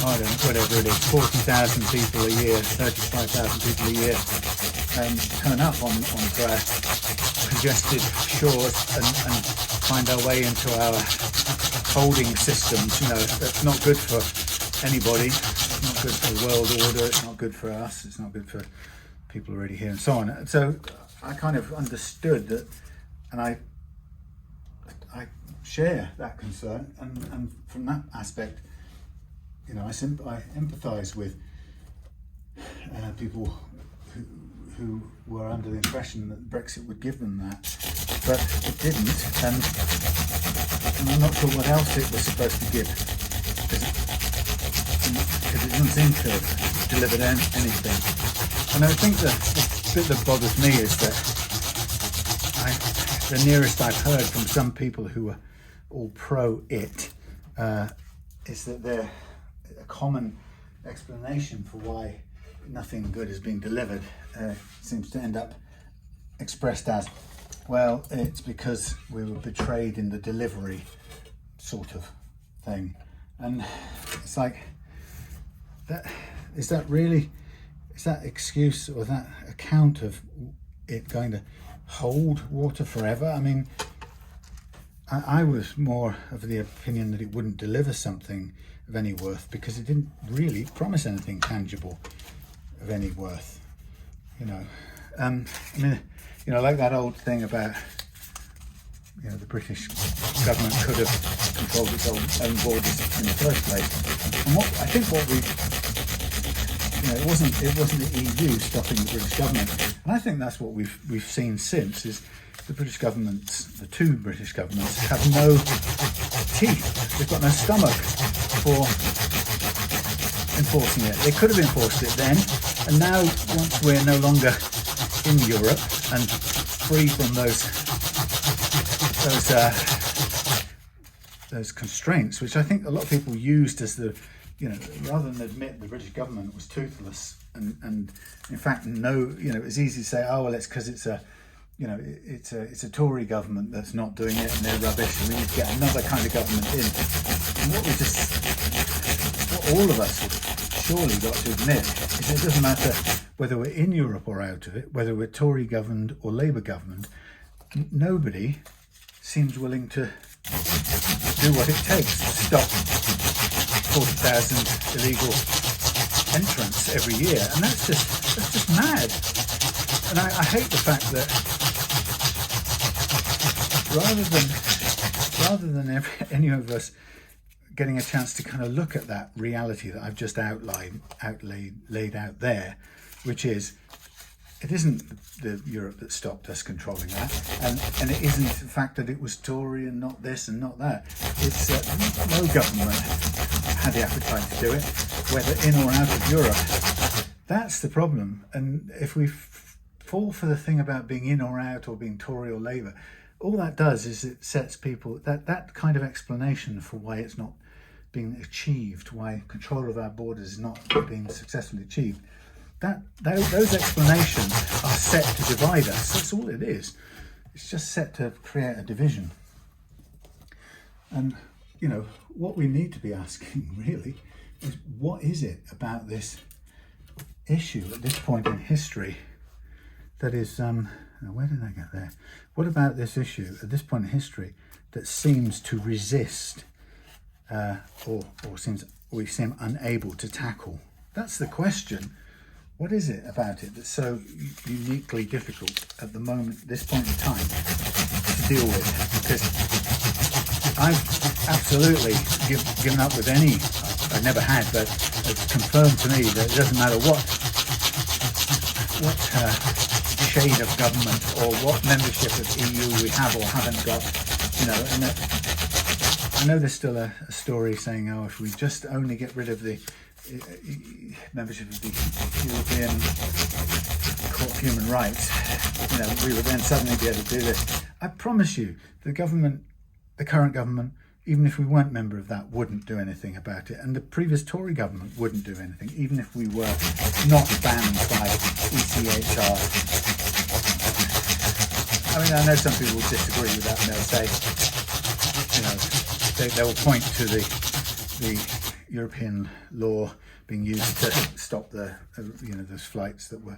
Speaker 1: whatever it is, 40,000 people a year, 35,000 people a year turn up onto our congested shores and find our way into our holding systems. That's not good for anybody. It's not good for the world order. It's not good for us. It's not good for people already here and so on. So I kind of understood that, and I share that concern, and from that aspect, I empathise with people who were under the impression that Brexit would give them that, but it didn't, and I'm not sure what else it was supposed to give, because it doesn't seem to have delivered anything. And I think the bit that bothers me is that the nearest I've heard from some people who are all pro-it is that a common explanation for why nothing good is being delivered seems to end up expressed as, well, it's because we were betrayed in the delivery sort of thing. And it's like, is that excuse or that account of it going to hold water forever? I mean, I was more of the opinion that it wouldn't deliver something of any worth because it didn't really promise anything tangible of any worth. Like that old thing about the British government could have controlled its own borders in the first place. And it wasn't the EU stopping the British government. And I think that's what we've seen since, is the British governments, the two British governments, have no teeth. They've got no stomach for enforcing it. They could have enforced it then, and now once we're no longer in Europe and free from those constraints, which I think a lot of people used as rather than admit the British government was toothless, and in fact, it's easy to say, oh well, it's because it's a it's a Tory government that's not doing it and they're rubbish and we need to get another kind of government in. And what all of us have surely got to admit is it doesn't matter whether we're in Europe or out of it, whether we're Tory governed or Labour governed, nobody seems willing to do what it takes to stop 40,000 illegal entrants every year. And that's just mad. And I hate the fact that rather than any of us getting a chance to kind of look at that reality that I've just laid out there, which is, it isn't the Europe that stopped us controlling that, and it isn't the fact that it was Tory and not this and not that. It's no government had the appetite to do it, whether in or out of Europe. That's the problem. And if we fall for the thing about being in or out or being Tory or Labour, all that does is it sets people, that kind of explanation for why it's not being achieved, why control of our borders is not being successfully achieved. Those explanations are set to divide us. That's all it is. It's just set to create a division. And, you know, what we need to be asking really is, what is it about this issue at this point in history that is, where did I get there? What about this issue at this point in history that seems to resist or we seem unable to tackle? That's the question. What is it about it that's so uniquely difficult at the moment, this point in time, to deal with? Because I've absolutely given up with any, I never had, but it's confirmed to me that it doesn't matter what shade of government or what membership of EU we have or haven't got, you know. And I know there's still a story saying, oh, if we just only get rid of the membership of the European Court of Human Rights, you know, we would then suddenly be able to do this. I promise you, the current government, even if we weren't member of that, wouldn't do anything about it, and the previous Tory government wouldn't do anything, even if we were not banned by ECHR. I mean, I know some people will disagree with that, and they'll say, you know, they will point to the European law being used to stop the, you know, those flights that were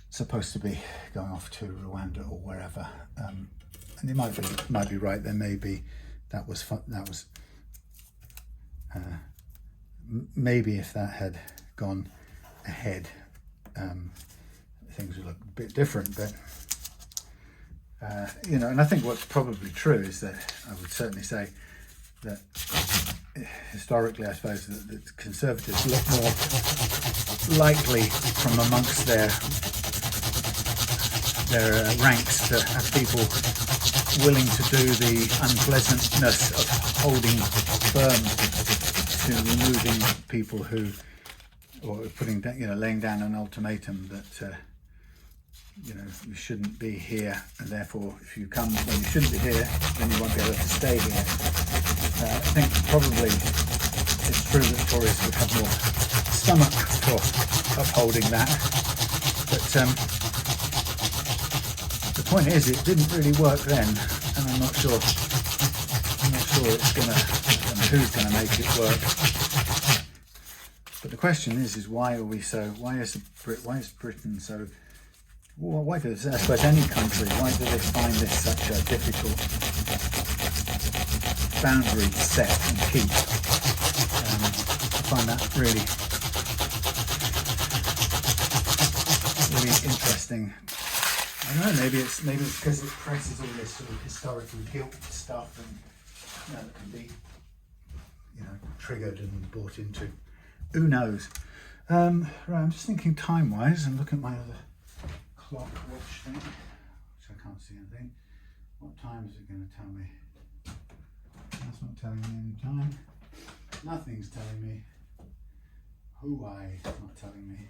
Speaker 1: supposed to be going off to Rwanda or wherever. And they might be right. There may be that was maybe if that had gone ahead, things would look a bit different. But you know, and I think what's probably true is that I would certainly say that historically, I suppose, that the Conservatives look more likely from amongst their ranks to have people willing to do the unpleasantness of holding firm to removing people who, or putting, you know, laying down an ultimatum that you know, you shouldn't be here, and therefore if you come when you shouldn't be here, then you won't be able to stay here. I think probably it's true that Tories would have more stomach for upholding that, but the point is, it didn't really work then, and I'm not sure it's gonna, and who's gonna make it work. But the question is why are we so? Why is Britain so? Well, why does, I suppose, any country, why do they find this such a difficult boundary to set and keep? I find that really interesting. I don't know, maybe it's because it creates all this sort of historical guilt stuff, and you know, that can be, you know, triggered and brought into. Who knows? Right, I'm just thinking time-wise and looking at my other clock watch thing, which I can't see anything. What time is it going to tell me? That's not telling me any time. Nothing's telling me. Hawaii is not telling me.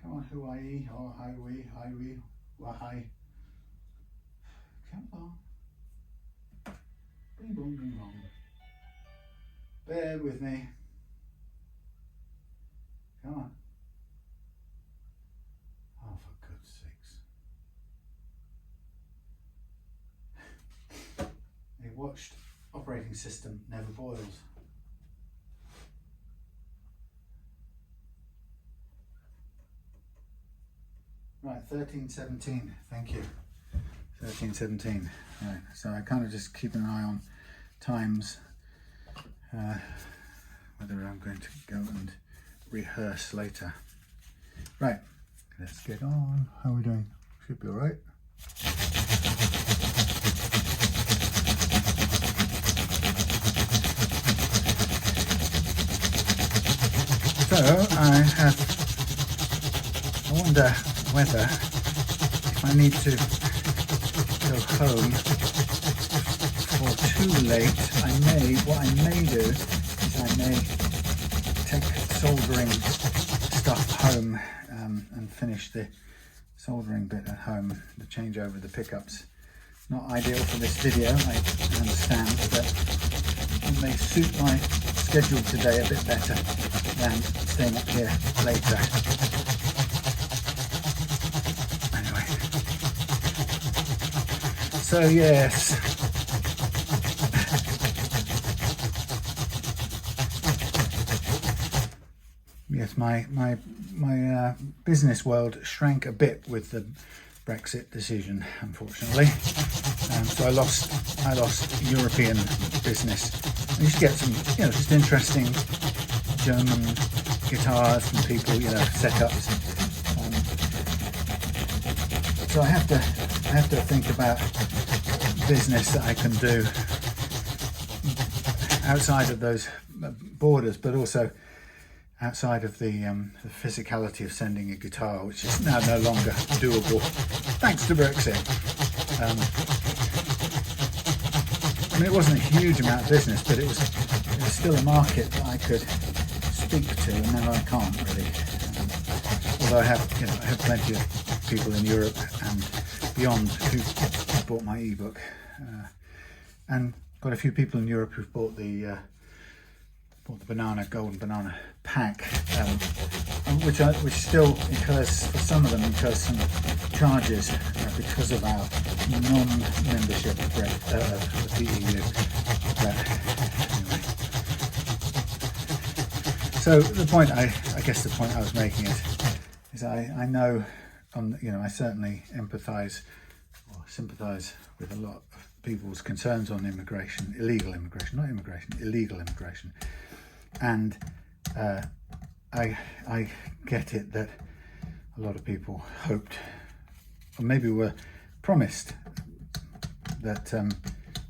Speaker 1: Come on, Hawaii, or Highway, Wahai. Come on. Bing bong, bing bong. Bear with me. Come on. Oh, for God's sakes. A watched operating system never boils. Right, 13:17. Thank you. 13:17. Right, so I kind of just keep an eye on times, whether I'm going to go and rehearse later. Right, let's get on. How are we doing? Should be all right. I wonder whether if I need to go home or too late, what I may do is I may take soldering stuff home and finish the soldering bit at home, to change over the pickups. Not ideal for this video, I understand, but it may suit my schedule today a bit better than staying up here later. Anyway, so yes. Yes, my business world shrank a bit with the Brexit decision, unfortunately. So I lost European business. I used to get some, just interesting German guitars from people, setups. So I have to think about business that I can do outside of those borders, but also outside of the physicality of sending a guitar, which is now no longer doable thanks to Brexit. I mean, it wasn't a huge amount of business, but it was still a market that I could speak to, and now I can't really. Although I have plenty of people in Europe and beyond who bought my ebook, and got a few people in Europe who've bought the golden banana pack, which still incurs, for some of them, incurs some charges because of our non-membership of the EU. But anyway. So the point I was making is I know, I certainly empathise or sympathise with a lot of people's concerns on immigration, illegal immigration, not immigration, illegal immigration. And I get it that a lot of people hoped, or maybe were promised, that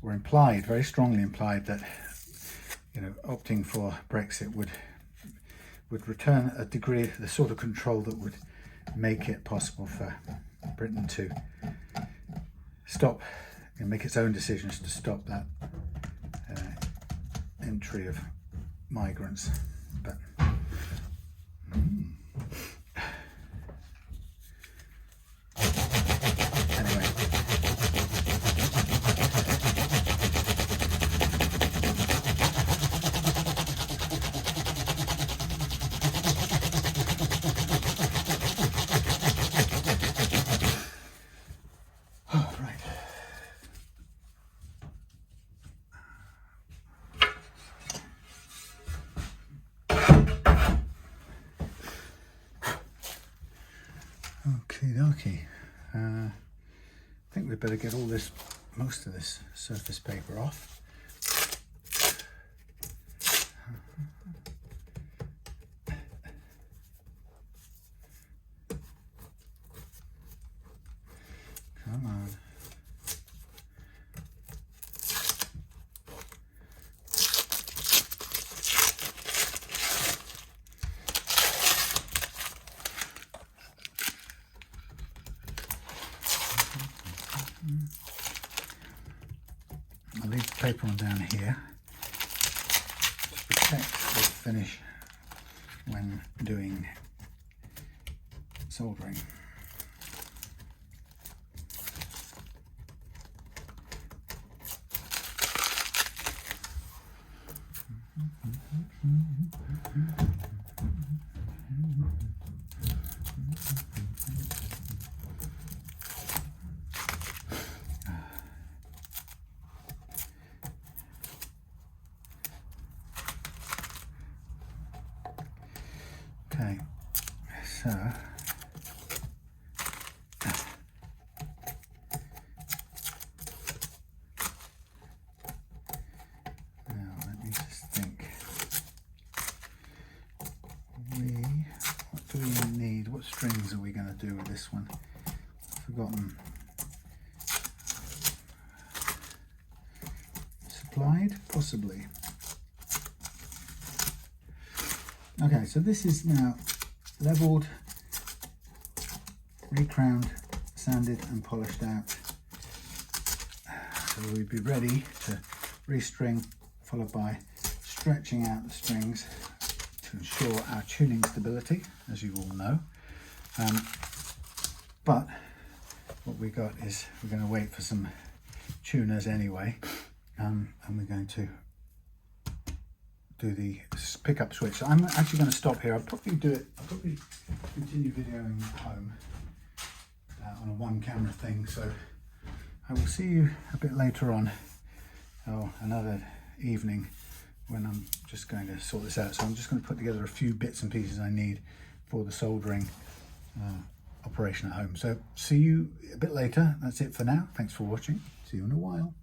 Speaker 1: were implied, very strongly implied, that opting for Brexit would return a degree, the sort of control that would make it possible for Britain to stop, make its own decisions to stop that entry of migrants. But anyway, right. Okay. I think we'd better get most of this surface paper off. Come on. I'll leave the paper on down here to protect the finish when doing soldering. Okay, so now let me just think. What do we need? What strings are we going to do with this one? I've forgotten. Supplied? Possibly. Okay, so this is now leveled, recrowned, sanded and polished out. So we'd be ready to restring, followed by stretching out the strings to ensure our tuning stability, as you all know. But what we got is we're going to wait for some tuners anyway, and we're going to do the pickup switch. So I'm actually going to stop here. I'll probably continue videoing at home on a one camera thing. So I will see you a bit later on, or another evening, when I'm just going to sort this out. So I'm just going to put together a few bits and pieces I need for the soldering operation at home. So see you a bit later. That's it for now. Thanks for watching. See you in a while.